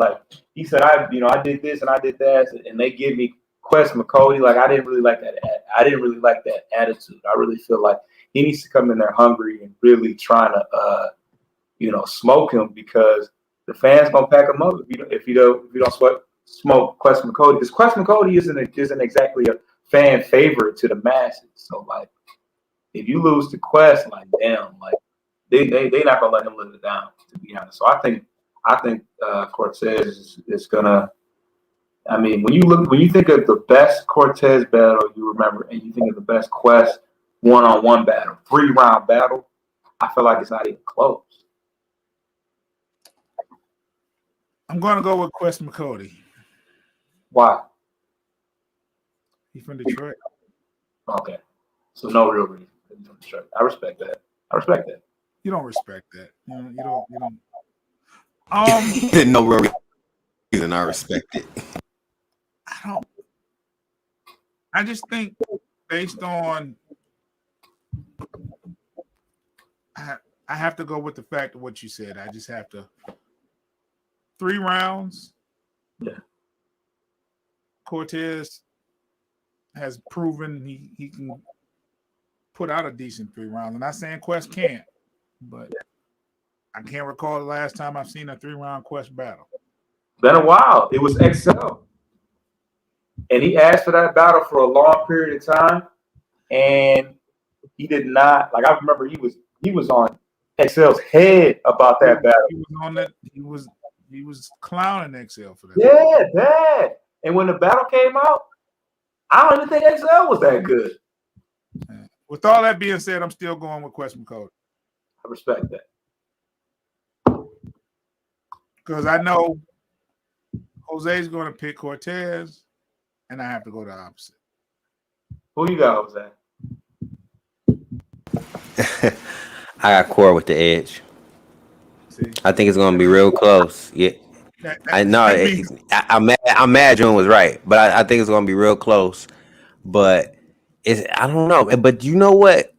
said I did this and I did that, and they give me Quest Mccoy. Like I didn't really like that. I didn't really like that attitude. I really feel like he needs to come in there hungry and really trying to smoke him because the fans gonna pack him up if you don't smoke Quest Mccoy, because Quest Mccoy isn't exactly a fan favorite to the masses. So like if you lose to Quest, like damn, like they not gonna let him live it down, to be honest. So I think Cortez is gonna I mean, when you think of the best Cortez battle you remember, and you think of the best Quest one-on-one battle, 3-round battle, I feel like it's not even close. I'm going to go with Quest Mccoy. Why? He's from Detroit. Okay, so no real reason. I respect that. You don't respect that. You don't. No real reason. I respect it. I just think based on, I have to go with the fact of what you said. I just have to 3 rounds. Yeah. Cortez has proven he can put out a decent 3 rounds. I'm not saying Quest can't, but I can't recall the last time I've seen a 3-round Quest battle. Been a while. It was XL. And he asked for that battle for a long period of time. And he did not, like, I remember he was on XL's head about that battle. He was on that, he was clowning XL for that. Yeah, bad. And when the battle came out, I don't even think XL was that good. With all that being said, I'm still going with Quest Mccoy. I respect that. Because I know Jose's going to pick Cortez, and I have to go the opposite. Who you got, Jose? I got Core with the edge. See? I think it's going to be real close. Yeah. I know. I'm mad June was right, but I think it's going to be real close. But I don't know. But you know what?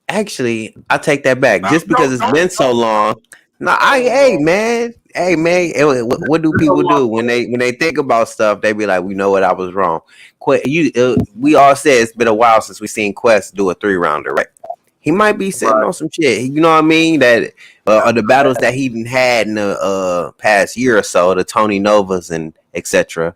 Actually, I take that back. Just because it's been so long. No, hey man. What do people do when they think about stuff? They be like, "We know what I was wrong." We all said it's been a while since we seen Quest do a 3-rounder, right? He might be sitting on some shit. You know what I mean? That the battles that he had in the past year or so, the Tony Novas and etc.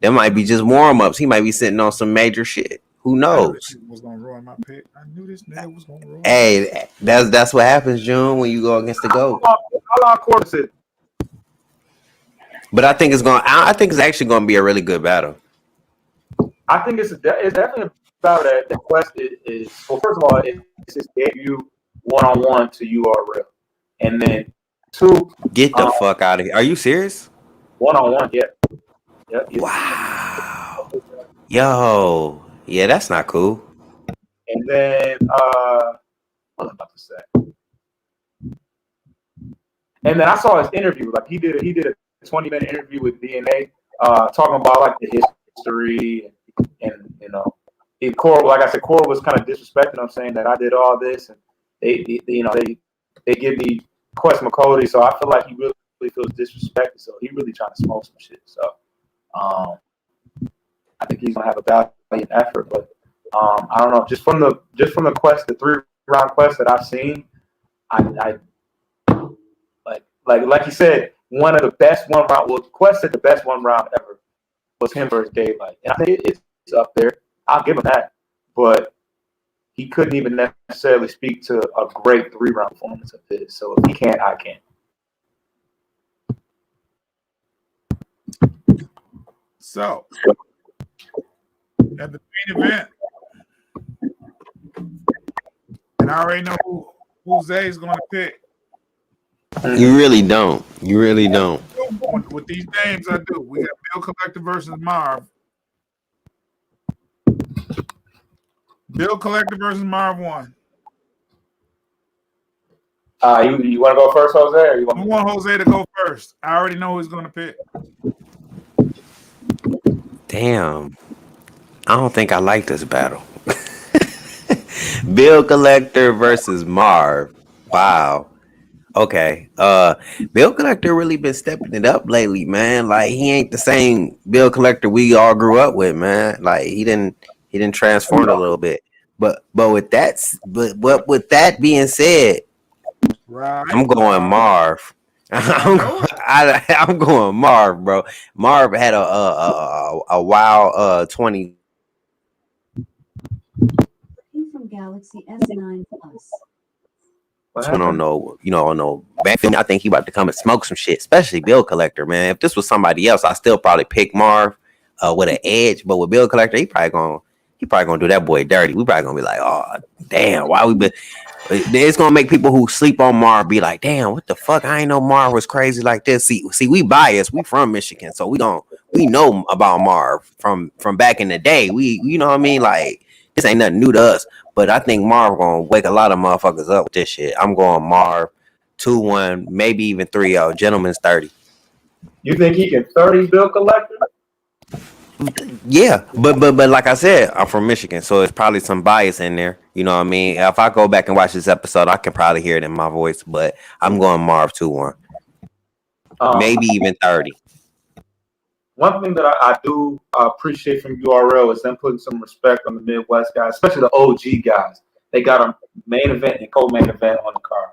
There might be just warm ups. He might be sitting on some major shit. Who knows? Was gonna ruin my pick. I knew this nigga was gonna ruin. Hey, that's what happens, June, when you go against the GOAT. How long Cortez is? But I think it's actually going to be a really good battle. I think it's definitely a battle that the Quest is. Well, first of all, it's his debut one-on-one to URL, and then 2. Get the fuck out of here! Are you serious? One-on-one, yeah. Wow. Yo, yeah, that's not cool. And then what was I about to say? And then I saw his interview. Like he did a 20-minute interview with DNA, talking about like the history and you know, Core, like I said, Core was kind of disrespecting him, saying that I did all this, and they give me Quest Mccoy, so I feel like he really feels disrespected. So he really trying to smoke some shit. So I think he's gonna have a valiant effort, but I don't know. Just from the Quest, the 3-round Quest that I've seen, I like you said, one of the best 1-round. Well, Quest said the best 1-round ever was him versus Daylight, and I think it's up there. I'll give him that, but he couldn't even necessarily speak to a great 3-round performance of his. So if he can't, I can't. So at the main event, and I already know who Jose's going to pick. You really don't. With these names, I do. We got Bill Collector versus Marv. Bill Collector versus Marv 1. You want to go first, Jose? Or you I want Jose to go first. I already know who he's going to pick. Damn. I don't think I like this battle. Bill Collector versus Marv. Wow. Okay. Bill Collector really been stepping it up lately, man. Like he ain't the same Bill Collector we all grew up with, man. Like he didn't transform a little bit. But with that being said, right. I'm going Marv. I'm going Marv, bro. Marv had a wild 20. From Galaxy S9 Plus. On no back then, I think he about to come and smoke some shit, especially Bill Collector, man. If this was somebody else, I still probably pick Marv. with an edge. But with Bill Collector, he probably gonna do that boy dirty. We probably gonna be like, oh damn, why we been? It's gonna make people who sleep on Marv be like, damn, what the fuck? I ain't know Marv was crazy like this. See, we biased. We from Michigan, so we know about Marv from back in the day. You know what I mean? Like this ain't nothing new to us. But I think Marv gonna wake a lot of motherfuckers up with this shit. I'm going Marv 2-1, maybe even 3-0. Gentleman's 30. You think he can 30 Bill Collector? Yeah, but like I said, I'm from Michigan, so it's probably some bias in there. You know what I mean? If I go back and watch this episode, I can probably hear it in my voice. But I'm going Marv 2-1, maybe even 30. One thing that I do appreciate from URL is them putting some respect on the Midwest guys, especially the OG guys. They got a main event and co-main event on the card.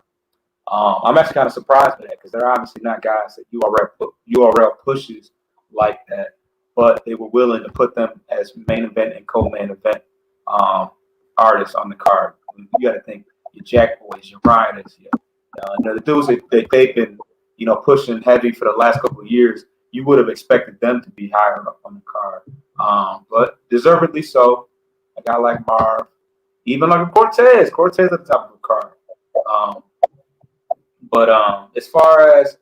I'm actually kind of surprised by that because they're obviously not guys that URL pushes like that, but they were willing to put them as main event and co-main event artists on the card. I mean, you got to think your Jack Boys, your Riders, the dudes that they've been pushing heavy for the last couple of years. You would have expected them to be higher up on the card, but deservedly so. A guy like Marv, even like a Cortez at the top of the card. But as far as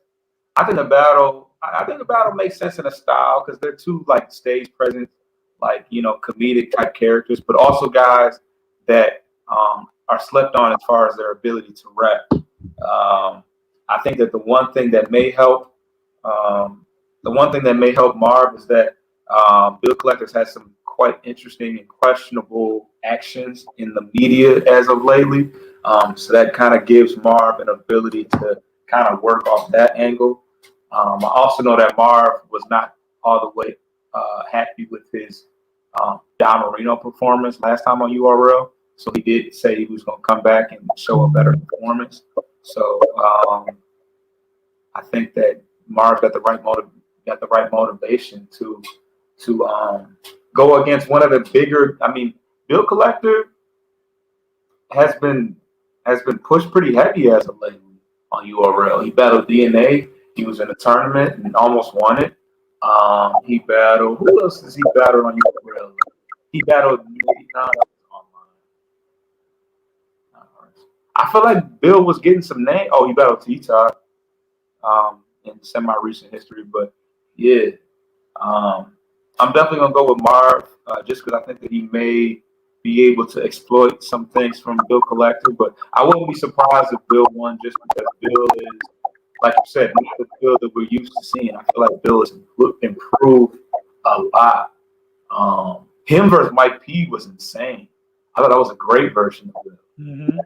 I think the battle makes sense in a style because they're two like stage presence, like comedic type characters, but also guys that are slept on as far as their ability to rap. I think that the one thing that may help Marv is that Bill Collector's has some quite interesting and questionable actions in the media as of lately. So that kind of gives Marv an ability to kind of work off that angle. I also know that Marv was not all the way happy with his Don Marino performance last time on URL. So he did say he was going to come back and show a better performance. So I think that Marv got the right motivation to go against one of the bigger. I mean, Bill Collector has been pushed pretty heavy as of lately on URL. He battled DNA. He was in a tournament and almost won it. He battled. Who else has he battled on URL? He battled. I feel like Bill was getting some name. Oh, he battled T-Top in semi-recent history. But yeah, I'm definitely gonna go with Marv just because I think that he may be able to exploit some things from Bill Collector. But I wouldn't be surprised if Bill won just because Bill is, like you said, not the Bill that we're used to seeing. I feel like Bill has improved a lot. Him versus Mike P was insane. I thought that was a great version of Bill. Mm-hmm.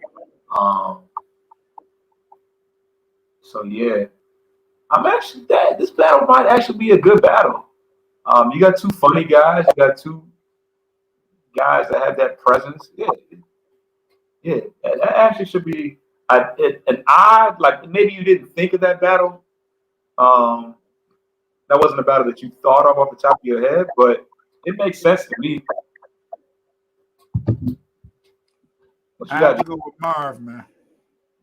So yeah, this battle might actually be a good battle. You got two funny guys. You got two guys that have that presence. Yeah, that actually should be an odd. Like maybe you didn't think of that battle. That wasn't a battle that you thought of off the top of your head, but it makes sense to me. I have to go with Marv, man.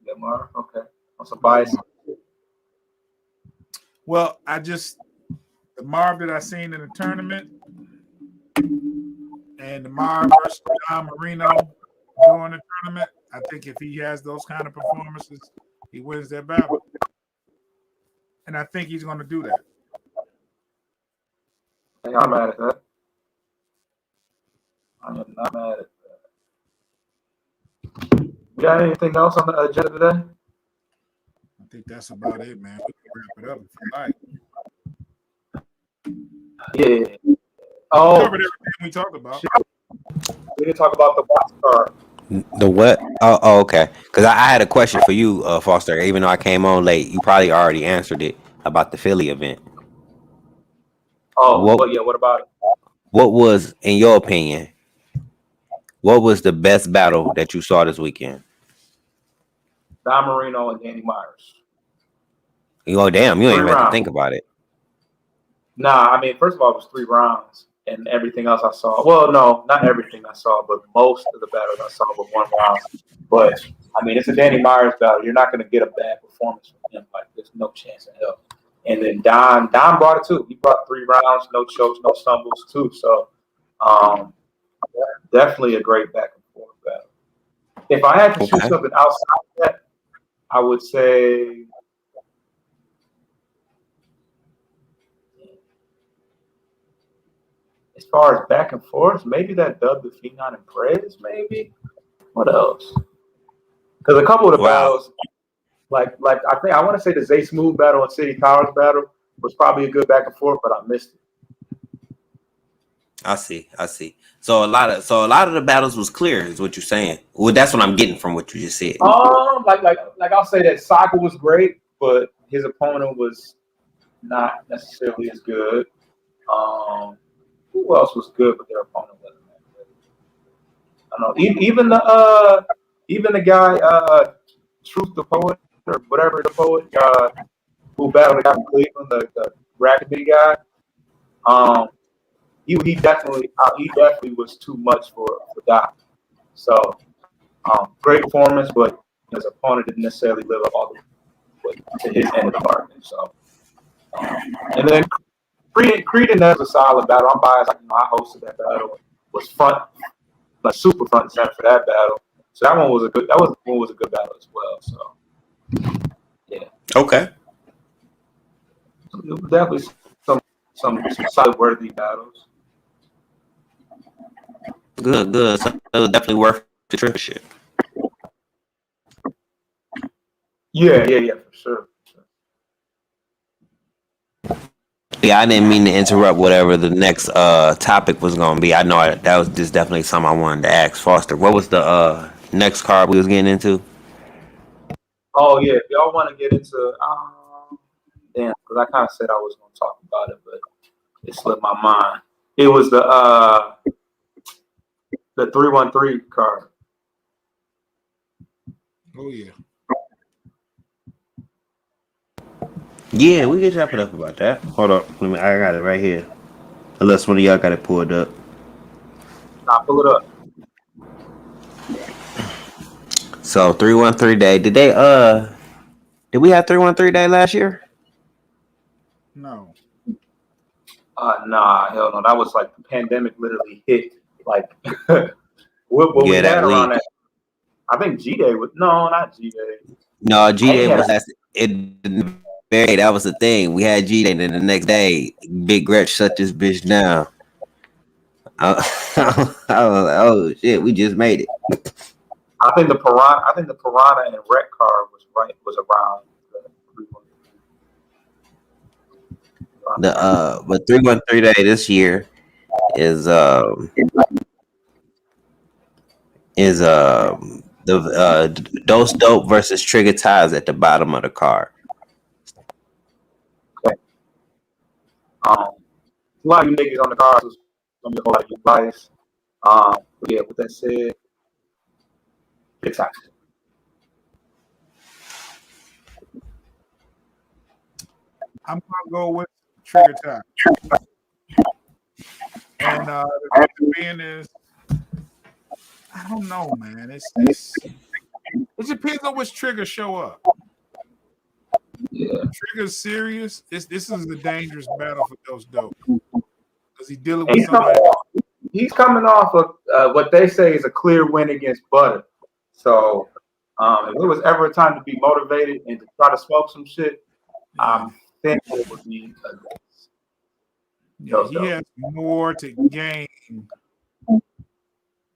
Yeah, Marv. Okay. On some bias. Well, the Marv that I seen in the tournament and the Marv versus Don Marino during the tournament, I think if he has those kind of performances, he wins that battle. And I think he's going to do that. I'm not mad at that. I'm not mad at that. We got anything else on the agenda today? I think that's about it, man. We can wrap it up if you like. Yeah. Oh, We covered everything we talked about. We didn't talk about the box card. The what? Oh, okay. Because I had a question for you, Foster. Even though I came on late, you probably already answered it about the Philly event. Oh, but yeah. What about it? What was, in your opinion, what was the best battle that you saw this weekend? Don Marino and Danny Myers. Damn, you ain't even have to think about it. Nah, I mean, first of all, it was 3 rounds, and everything else I saw. Well, no, not everything I saw, but most of the battles I saw were 1 round. But I mean, it's a Danny Myers battle. You're not going to get a bad performance from him. Like, there's no chance in hell. And then Don brought it too. He brought 3 rounds, no chokes, no stumbles too. So definitely a great back and forth battle. If I had to choose something outside of that, I would say as far as back and forth, maybe that dub with Phenon and Prez, maybe. What else? Because a couple of the battles, like I want to say the Zay Smooth battle and City Towers battle was probably a good back and forth, but I missed it. I see. So a lot of the battles was clear, is what you're saying. Well, that's what I'm getting from what you just said. Like I'll say that Saka was great, but his opponent was not necessarily as good. Who else was good, but their opponent wasn't that good? I don't know. Even the guy, Truth the Poet or whatever the poet, who battled the guy from Cleveland, the rackabilly guy. He definitely was too much for Doc. So great performance, but his opponent didn't necessarily live up all the way to his end of the bargain. So and then Creed and Nez was a solid battle. I'm biased. I hosted that battle. Was super front and center for that battle. So that one was a good battle as well. So yeah. Okay. So it was definitely some solid worthy battles. Good. So it was definitely worth the trip shit. Yeah, for sure. Yeah, I didn't mean to interrupt whatever the next topic was gonna be. I know that was just definitely something I wanted to ask Foster. What was the next card we was getting into? Oh yeah, if y'all want to get into damn, because I kind of said I was gonna talk about it, but it slipped my mind. It was the 313 card. Oh yeah. Yeah, we can chop it up about that. Hold up, I got it right here. Unless one of y'all got it pulled up. Nah, pull it up. So 313 day. Did we have 313 day last year? No. Nah, hell no. That was like the pandemic literally hit. Like what we had around that. I think G-Day was not G-Day. No, G-Day was that was the thing. We had G-Day, and then the next day, Big Gretch shut this bitch down. I was like, oh shit, we just made it. I think the Piranha and Rec card was around the but 313 day this year is the Dose Dope versus Trigger Ties at the bottom of the card. Okay. A lot of you niggas on the card, so it's gonna be a whole lot of you bias. But yeah, with that said, it's actually. I'm gonna go with Trigger Tie. And the being is, I don't know, man. It depends on which trigger show up. Yeah. Trigger's serious. This is a dangerous battle for Dose Dope because he's dealing with somebody. He's coming off of what they say is a clear win against Butter. So if there was ever a time to be motivated and to try to smoke some shit, I think it would be against. Yeah, he has more to gain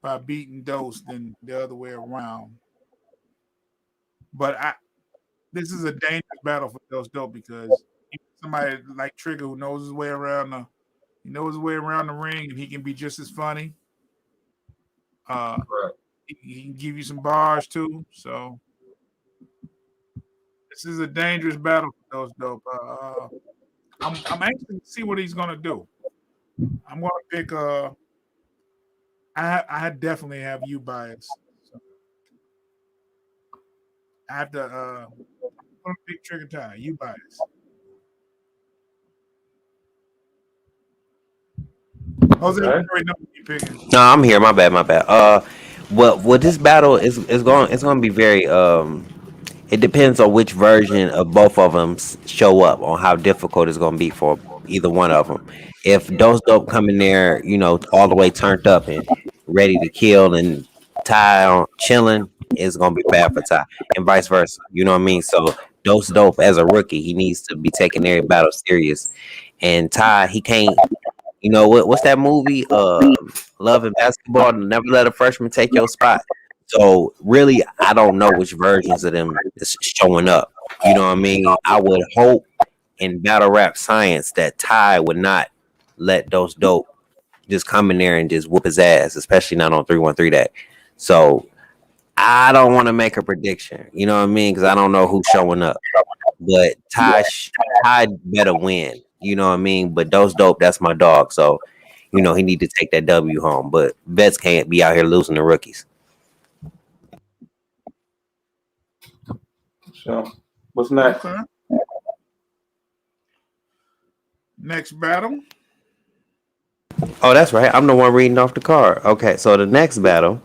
by beating Dose than the other way around. But this is a dangerous battle for Dose Dope because somebody like Trigger who knows his way around the ring, and he can be just as funny. Right. He can give you some bars too. So this is a dangerous battle for Dose Dope. I'm anxious to see what he's gonna do. I'm gonna pick. I definitely have you bias. So I have to. I'm gonna pick Trigger Tie. You bias. Jose, Okay. I already know what you're picking. No, I'm here. My bad. What this battle is going? It's going to be very It depends on which version of both of them show up on how difficult it's gonna be for either one of them. If those dope come in there, all the way turned up and ready to kill, and Ty on chilling, it's gonna be bad for Ty, and vice versa. You know what I mean? So Dose Dope as a rookie, he needs to be taking every battle serious, and Ty, he can't. What's that movie? Love and Basketball. Never let a freshman take your spot. So really, I don't know which versions of them is showing up. You know what I mean? I would hope in battle rap science that Ty would not let Those Dope just come in there and just whoop his ass, especially not on 313 Day. So I don't want to make a prediction. You know what I mean? Because I don't know who's showing up. But Ty better win. You know what I mean? But Those Dope, that's my dog. So, he need to take that W home. But Vets can't be out here losing the rookies. So, what's next? Okay. Next battle. Oh, that's right. I'm the one reading off the card. Okay, so the next battle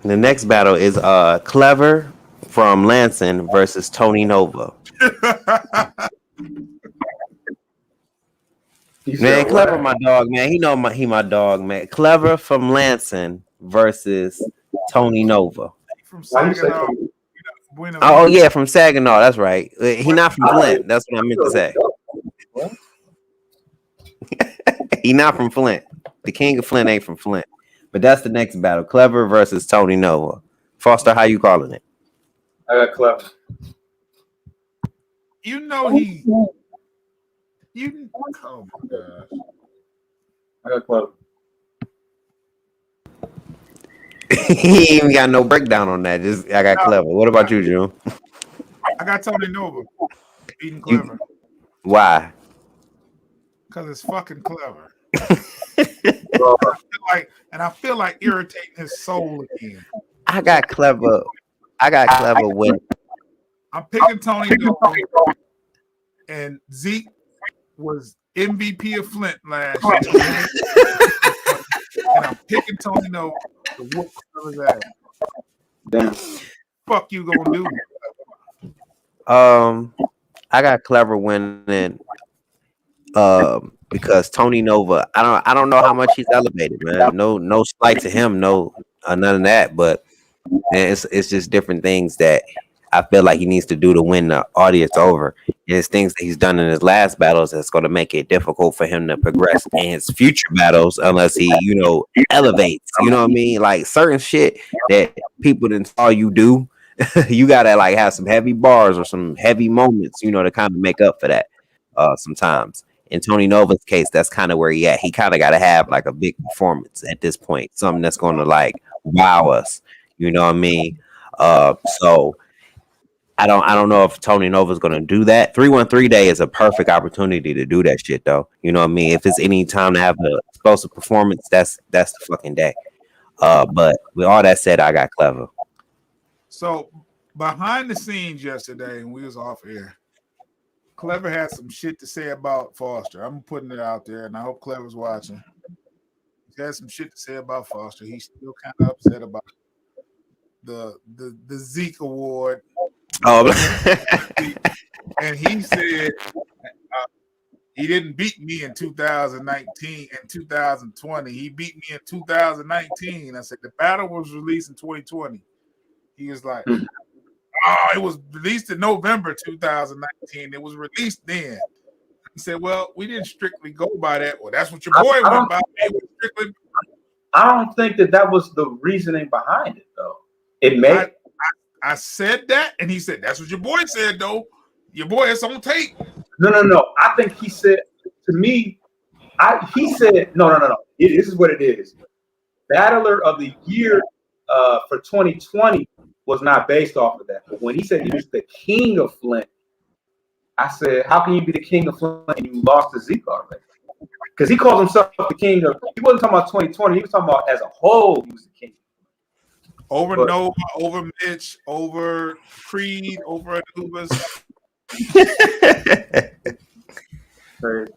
is Clever from Lansing versus Tony Nova. Man, Clever, my dog, man. He my dog, man. Clever from Lansing versus Tony Nova. From Saginaw. Oh yeah, from Saginaw. That's right. He not from Flint. That's what I meant to say. He not from Flint. The king of Flint ain't from Flint. But that's the next battle. Clever versus Tony Nova. Foster, how you calling it? I got Clever. Oh my gosh. I got Clever. He ain't even got no breakdown on that. Just I got Clever. What about you, June? I got Tony Nova beating Clever. Why? Because it's fucking clever. I feel like irritating his soul again. I got Clever when I'm picking Tony Nova, and Zeke was MVP of Flint last year. And I'm picking Tony Nova to whoop Clever's ass. Damn. Fuck you gonna do? I got Clever winning. Because Tony Nova, I don't know how much he's elevated, man. No slight to him, none of that. But man, it's just different things that I feel like he needs to do to win the audience over. And it's things that he's done in his last battles that's going to make it difficult for him to progress in his future battles unless he, elevates. You know what I mean? Like certain shit that people didn't saw you do, you gotta like have some heavy bars or some heavy moments, to kind of make up for that. Sometimes. In Tony Nova's case, that's kind of where he at. He kind of got to have like a big performance at this point, something that's going to like wow us. You know what I mean? So I don't know if Tony Nova's going to do that. 313 Day is a perfect opportunity to do that shit, though. You know what I mean? If it's any time to have an explosive performance, that's the fucking day. But with all that said, I got Clever. So behind the scenes yesterday, and we was off air. Clever had some shit to say about Foster. I'm putting it out there, and I hope Clever's watching. He had some shit to say about Foster. He's still kind of upset about the Zeke Award. Oh, and he said he didn't beat me in 2019 and 2020. He beat me in 2019. I said the battle was released in 2020. He was like, it was released in November 2019. It was released then. He said, well, we didn't strictly go by that. Well, that's what your boy went by. I don't think that was the reasoning behind it, though. It may. I said that, and he said, that's what your boy said, though. Your boy is on tape. No. I think he said, to me, he said, no. This is what it is. Battler of the Year for 2020 was not based off of that. But when he said he was the king of Flint, I said, how can you be the king of Flint and you lost to Zeke already? Because he calls himself the king of, he wasn't talking about 2020, he was talking about as a whole, he was the king. Over Nova, over Mitch, over Creed, over Anubis. Crazy.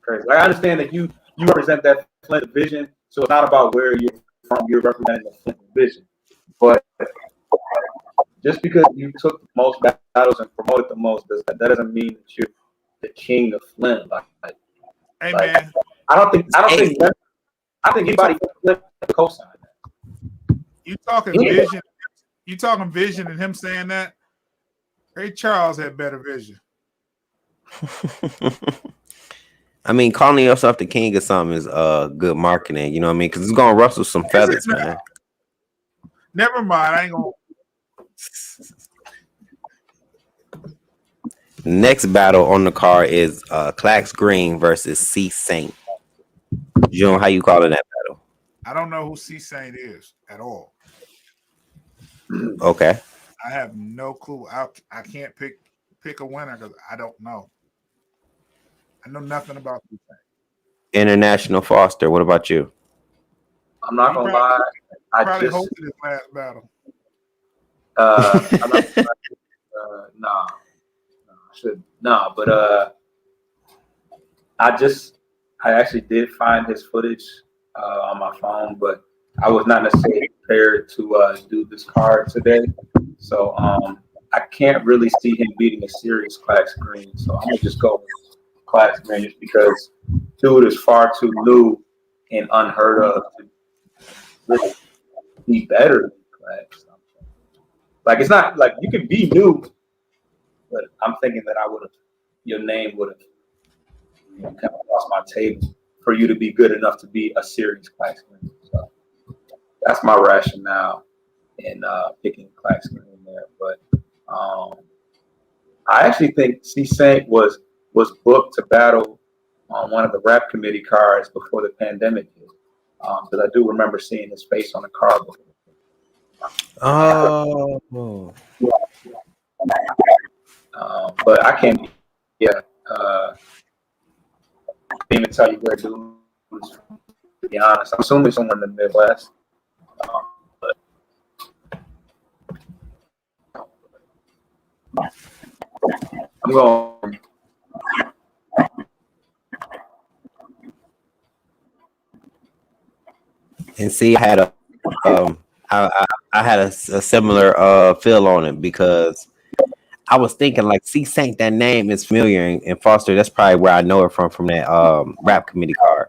Like, I understand that you represent that Flint division, so it's not about where you're from, you're representing the Flint division. But just because you took the most battles and promoted the most, that doesn't mean that you're the king of Flint. Hey man, I don't think anybody can flip the cosign. you talking vision? You talking vision and him saying that? Ray Charles had better vision. I mean, calling yourself the king of something is good marketing. You know what I mean? Because it's gonna rustle some feathers, man. Never mind. I ain't gonna. Next battle on the card is Clax Green versus C Saint. You know how you call it that battle? I don't know who C Saint is at all. Okay. I have no clue. I can't pick a winner because I don't know. I know nothing about C Saint. International Foster. What about you? I'm not gonna lie. I Probably just hosted his last battle. I'm not, nah, I should but I actually did find his footage on my phone, but I was not necessarily prepared to do this card today, so I can't really see him beating a serious Clax Green. So I'm gonna just go with Clax Green just because dude is far too new and unheard of to really be better than Clax. Like, it's not like you can be new, but I'm thinking that your name would have kind of lost my table for you to be good enough to be a serious Clax Green. So that's my rationale in picking Clax Green there. But I actually think C Saint was booked to battle on one of the rap committee cards before the pandemic hit. Because I do remember seeing his face on the card before. Oh. But I can't. Yeah. I can't even tell you where dude is from, to be honest. I'm assuming somewhere in the Midwest. But I'm going. And see, I had a similar feel on it because I was thinking like C Saint, that name is familiar, and Foster, that's probably where I know it from that rap committee card.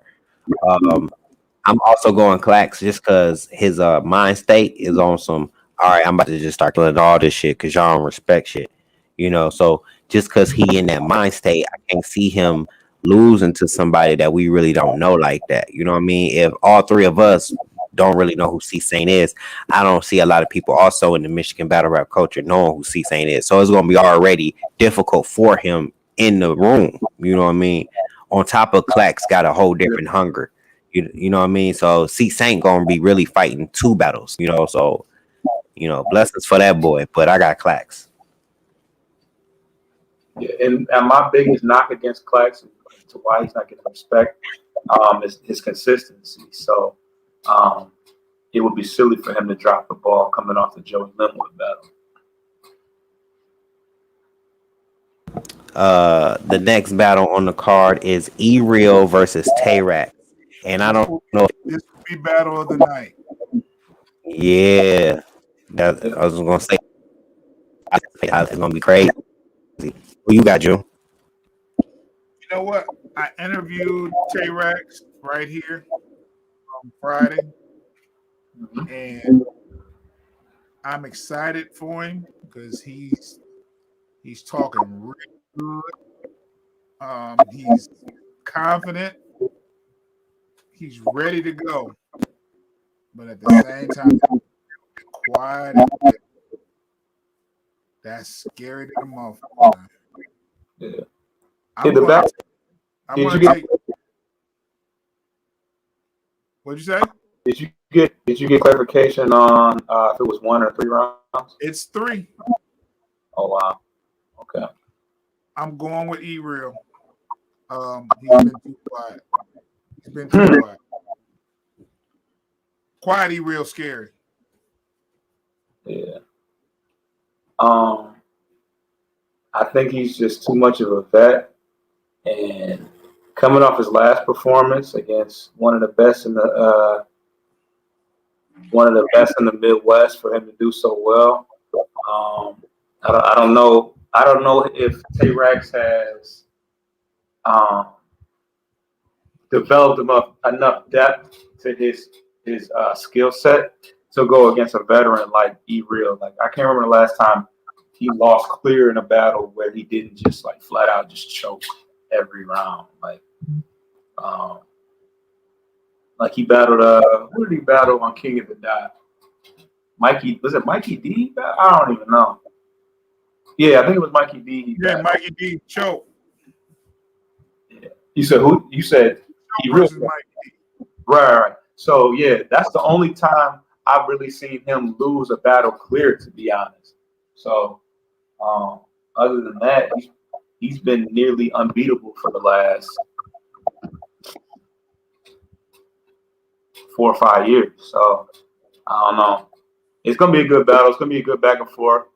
I'm also going Clax just because his mind state is on some. All right, I'm about to just start killing all this shit because y'all don't respect shit, you know. So just because he in that mind state, I can't see him losing to somebody that we really don't know like that. You know what I mean? If all three of us don't really know who C Saint is, I don't see a lot of people also in the Michigan battle rap culture knowing who C Saint is. So it's gonna be already difficult for him in the room. You know what I mean? On top of Clax got a whole different hunger. You know what I mean? So C Saint gonna be really fighting two battles, you know. So, you know, blessings for that boy. But I got Clax. Yeah, and my biggest knock against Clax to why he's not getting respect is his consistency. So it would be silly for him to drop the ball coming off the Joey Linwood battle. The next battle on the card is E-Real versus Tay-Rack. And I don't know. This will be battle of the night. Yeah. I was gonna say it's gonna be crazy. Who you got, Joe? You know what? I interviewed Tay-Rax right here on Friday, and I'm excited for him because he's talking really good. He's confident. He's ready to go, but at the same time, quiet. That's scary to the motherfucker. Yeah. I'm gonna take. What'd you say? Did you get clarification on if it was 1 or 3 rounds? It's 3. Oh wow. Okay. I'm going with E-Real. He's been too quiet. He's been too quiet. Quiet E-Real scary. Yeah. I think he's just too much of a vet, and coming off his last performance against one of the best in the one of the best in the Midwest for him to do so well. I don't know. I don't know if T-Rex has developed enough depth to his skill set to go against a veteran like E-Real. Like I can't remember the last time he lost clear in a battle where he didn't just like flat out just choke every round. Like he battled who did he battle on King of the Dot? Mikey, was it Mikey D? I don't even know. Yeah, I think it was Mikey D. Yeah, Mikey D choke. Yeah. You said who? You said E-Real. Right. So yeah, that's the only time I've really seen him lose a battle clear, to be honest. So other than that, he's been nearly unbeatable for the last 4 or 5 years. So I don't know. It's gonna be a good battle. It's gonna be a good back and forth.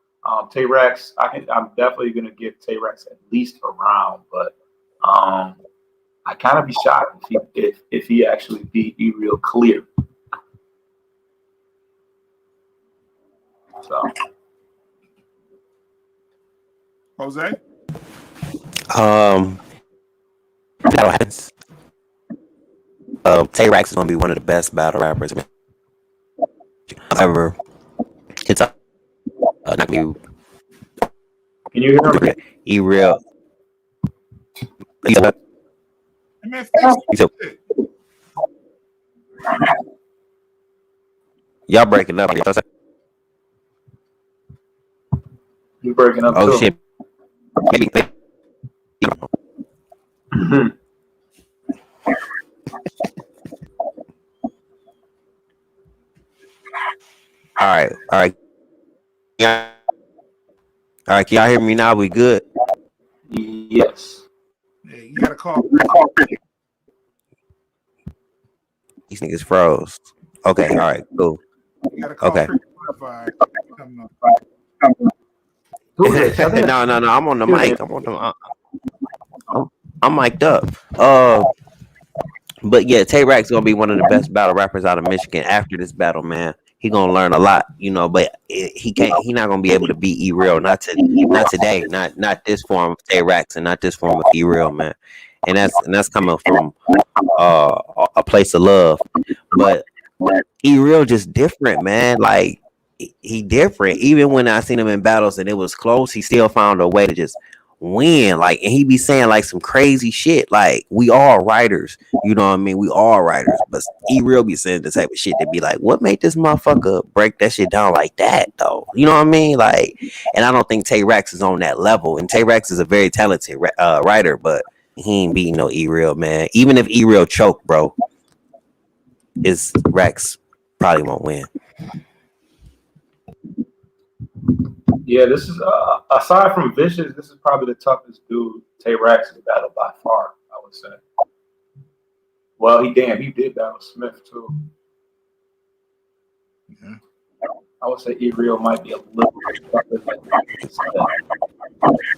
T-Rex, I'm definitely gonna give T-Rex at least a round, but I kind of be shocked if he actually beat E-Real clear. So, Jose? Battle happens. T-Rex is gonna be one of the best battle rappers ever. It's not me. can you hear me? E-Real. Man, fix it. Y'all breaking up. You breaking up Oh too. shit. Maybe. All right. Yeah. All right, can y'all hear me now? We good? Yes. Yeah, you gotta call. These niggas froze. Okay, all right, cool. You gotta call. Okay. Who is it? No. I'm on the mic. I'm mic'd up. But yeah, T-Rex gonna be one of the best battle rappers out of Michigan after this battle, man. He gonna learn a lot, but he not gonna be able to beat E-Real, not today, not this form of T-Rex and not this form of E-Real, man. And that's coming from a place of love. But E-Real just different, man. Like he different. Even when I seen him in battles and it was close, he still found a way to just win. Like, and he be saying like some crazy shit. Like, we all writers, you know what I mean? We all writers, but E-Real be saying the type of shit that be like, what made this motherfucker break that shit down like that, though? You know what I mean? Like, and I don't think T-Rex is on that level. And T-Rex is a very talented writer, but he ain't beating no E-Real, man. Even if E-Real choke, bro, is Rex probably won't win. Yeah, this is aside from Vicious, this is probably the toughest dude T-Rex has battled by far, I would say. Well, he did battle Smith too. Yeah. I would say E-Real might be a little bit tougher than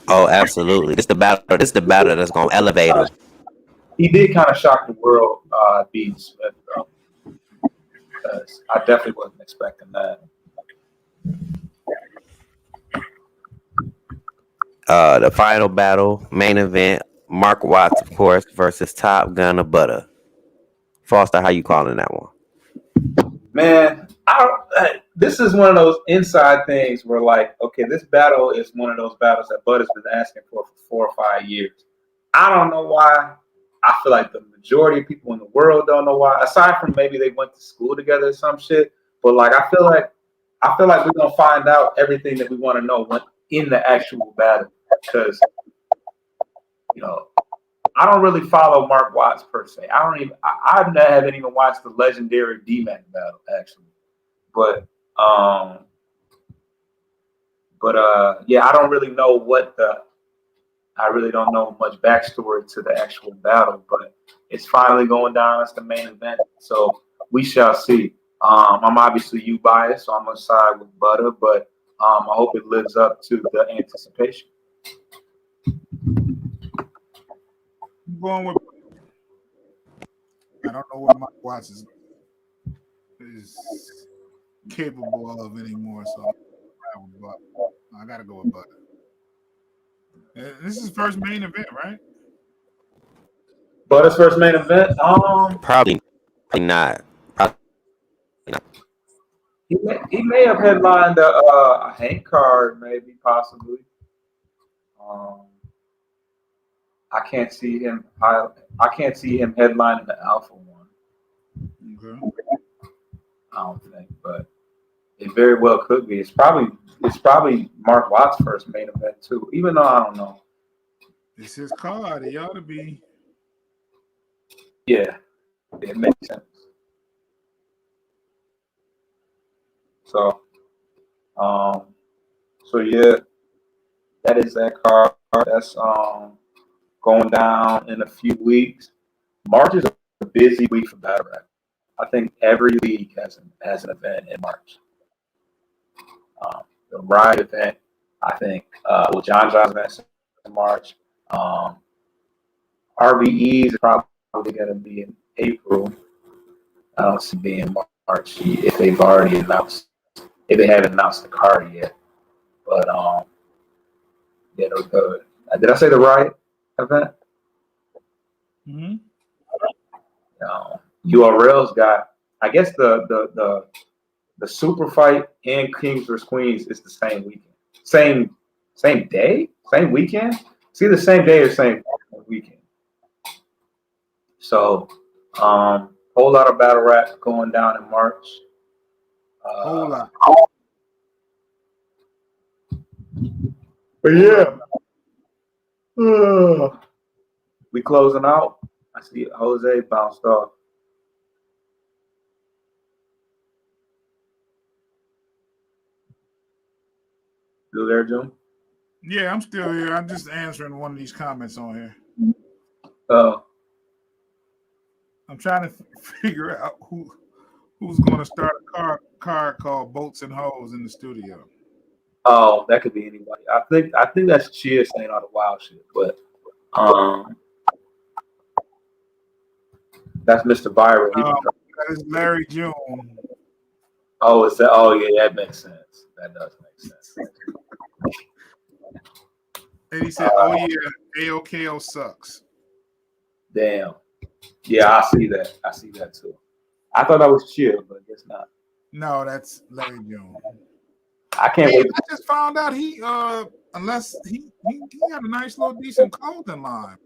Oh, absolutely. This the battle that's gonna elevate him. He did kind of shock the world beating Smith though. Because I definitely wasn't expecting that. The final battle, main event, Mark Watts, of course, versus Top Gunner Butter. Foster, how you calling that one? Man, this is one of those inside things where, like, okay, this battle is one of those battles that Bud has been asking for 4 or 5 years. I don't know why. I feel like the majority of people in the world don't know why. Aside from maybe they went to school together or some shit, but like I feel like we're gonna find out everything that we want to know in the actual battle, because I don't really follow Mark Watts per se. I haven't even watched the legendary D-Mac battle actually, but yeah, I don't really know I really don't know much backstory to the actual battle, but it's finally going down as the main event, so we shall see. I'm obviously biased, so I'm gonna side with Butter, but I hope it lives up to the anticipation. I'm going with. I don't know what Mike Watts is. capable of anymore. So I gotta go with Bud. This is first main event, right? But his first main event, Probably not. he may have headlined a Hank card, maybe possibly. I can't see him. I can't see him headlining the Alpha one. Okay. I don't think, but it very well could be. It's probably Mark Watt's first main event too. Even though I don't know. It's his card. He ought to be. Yeah, it makes sense. So, yeah, that is that card. That's going down in a few weeks. March is a busy week for battle rap. I think every league has an event in March. The Riot event, I think, John John's event in March. RBEs is probably going to be in April. I don't see being in March if they've already announced, if they haven't announced the card yet. But yeah, those good. Did I say the Riot event? Mm-hmm. URL's got, I guess the super fight and Kings vs Queens is the same weekend, same day, same weekend. It's either same day or same weekend. So, whole lot of battle rap going down in March. Whole lot. But yeah, we closing out. I see Jose bounced off. Still there, Jim? Yeah, I'm still here. I'm just answering one of these comments on here. Oh. I'm trying to figure out who's going to start a car called Boats and Hoes in the studio. Oh, that could be anybody. I think that's Chia saying all the wild shit, but that's Mr. Viral. That is Larry June. Oh, is that? Oh, yeah, that makes sense. That does make sense. And he said, "Oh yeah, AOKO sucks." Damn. Yeah, I see that. I see that too. I thought that was Chia, but I guess not. No, that's Larry June. I can't wait. I just found out unless he got a nice little decent clothing line.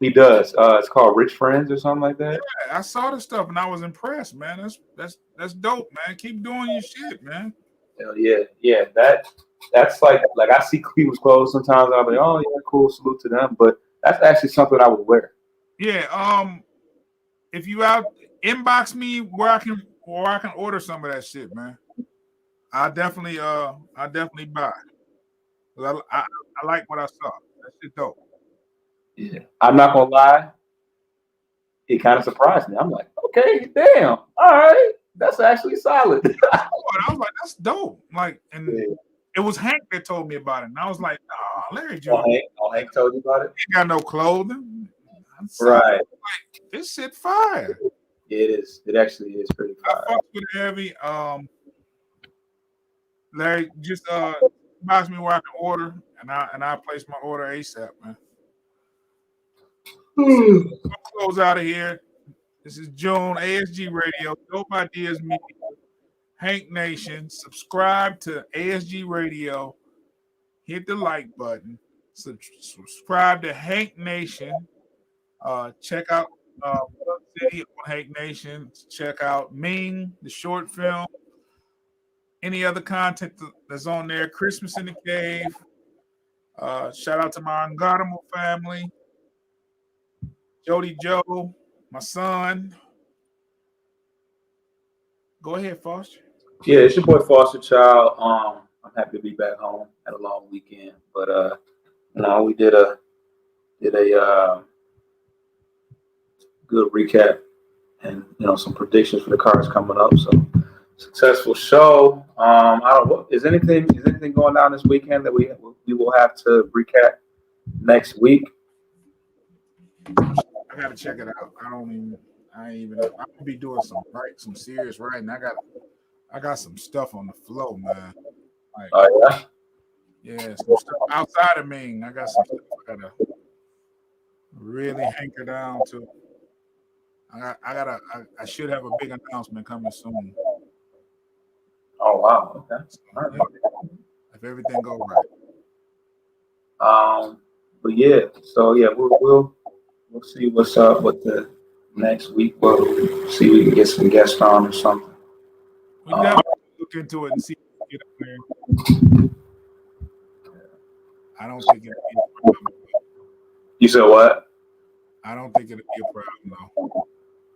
He does. It's called Rich Friends or something like that. Yeah, I saw the stuff and I was impressed, man. That's dope, man. Keep doing your shit, man. Hell yeah. That's like I see people's clothes sometimes. I'm like, oh yeah, cool, salute to them. But that's actually something I would wear. Yeah. If you out, inbox me where I can order some of that shit, man. I definitely buy. I like what I saw. That shit dope. Yeah, I'm not gonna lie. It kind of surprised me. I'm like, okay, damn, all right, that's actually solid. I was like, that's dope. Like, and it was Hank that told me about it, and I was like, nah, Larry Jones. Hank told you about it. He got no clothing. Right. Like, this shit fire. Yeah, it is. It actually is pretty fire. I fuck with it heavy. Larry, just advise me where I can order, and I place my order ASAP, man. We'll close out of here. This is June, ASG Radio, Dope Ideas Media, Hank Nation. Subscribe to ASG Radio. Hit the like button. Subscribe to Hank Nation. Check out City on Hank Nation. Check out Maine, the short film. Any other content that's on there. Christmas in the Cave. Shout out to my Ungartamo family. Jody Joe, my son. Go ahead, Foster. Yeah, it's your boy Foster Child. I'm happy to be back home at a long weekend. But we did a good recap and some predictions for the cards coming up. So successful show. I don't know. Is anything going down this weekend that we will have to recap next week? I gotta check it out. I'm gonna be doing some serious writing. I got I got some stuff on the flow, man. Like, Oh yeah, some stuff outside of Maine. I got some stuff I gotta really hanker down to. I should have a big announcement coming soon. Oh wow. Okay. So, All right. yeah, if everything goes right. But yeah. So yeah, we'll see what's up with the next week. We'll see if we can get some guests on or something. We definitely look into it and see if we get up there. I don't think it'll be a problem. You said what? I don't think it'll be a problem though.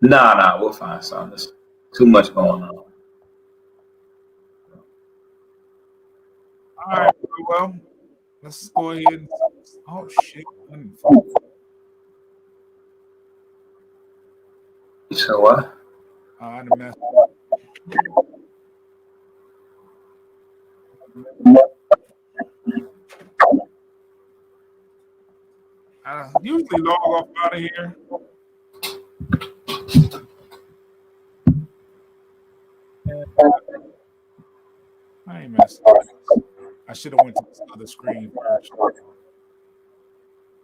Nah, we'll find something. There's too much going on. All right, well, let's go ahead and oh shit. You said what? I done messed I usually log off out of here. I ain't messing up. I should have went to this other screen first.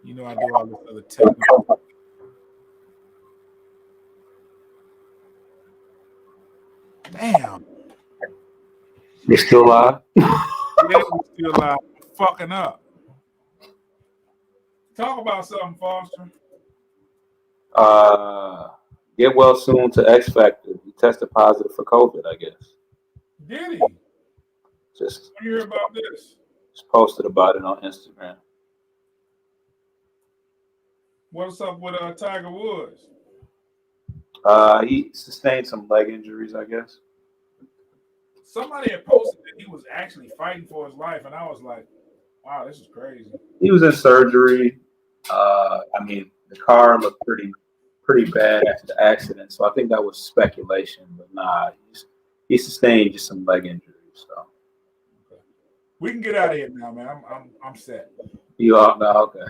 You know I do all this other technical. Damn. You're still live? Yeah, we still live. Fucking up. Talk about something, Foster. Get well soon to X Factor. He tested positive for COVID, I guess. Did he? Just hear about this? Just posted about it on Instagram. What's up with Tiger Woods? He sustained some leg injuries, I guess. Somebody had posted that he was actually fighting for his life, and I was like, wow, this is crazy. He was in surgery. I mean, the car looked pretty bad after the accident, so I think that was speculation. But nah, he sustained just some leg injuries. So okay. We can get out of here now, man. I'm set. You all know, okay.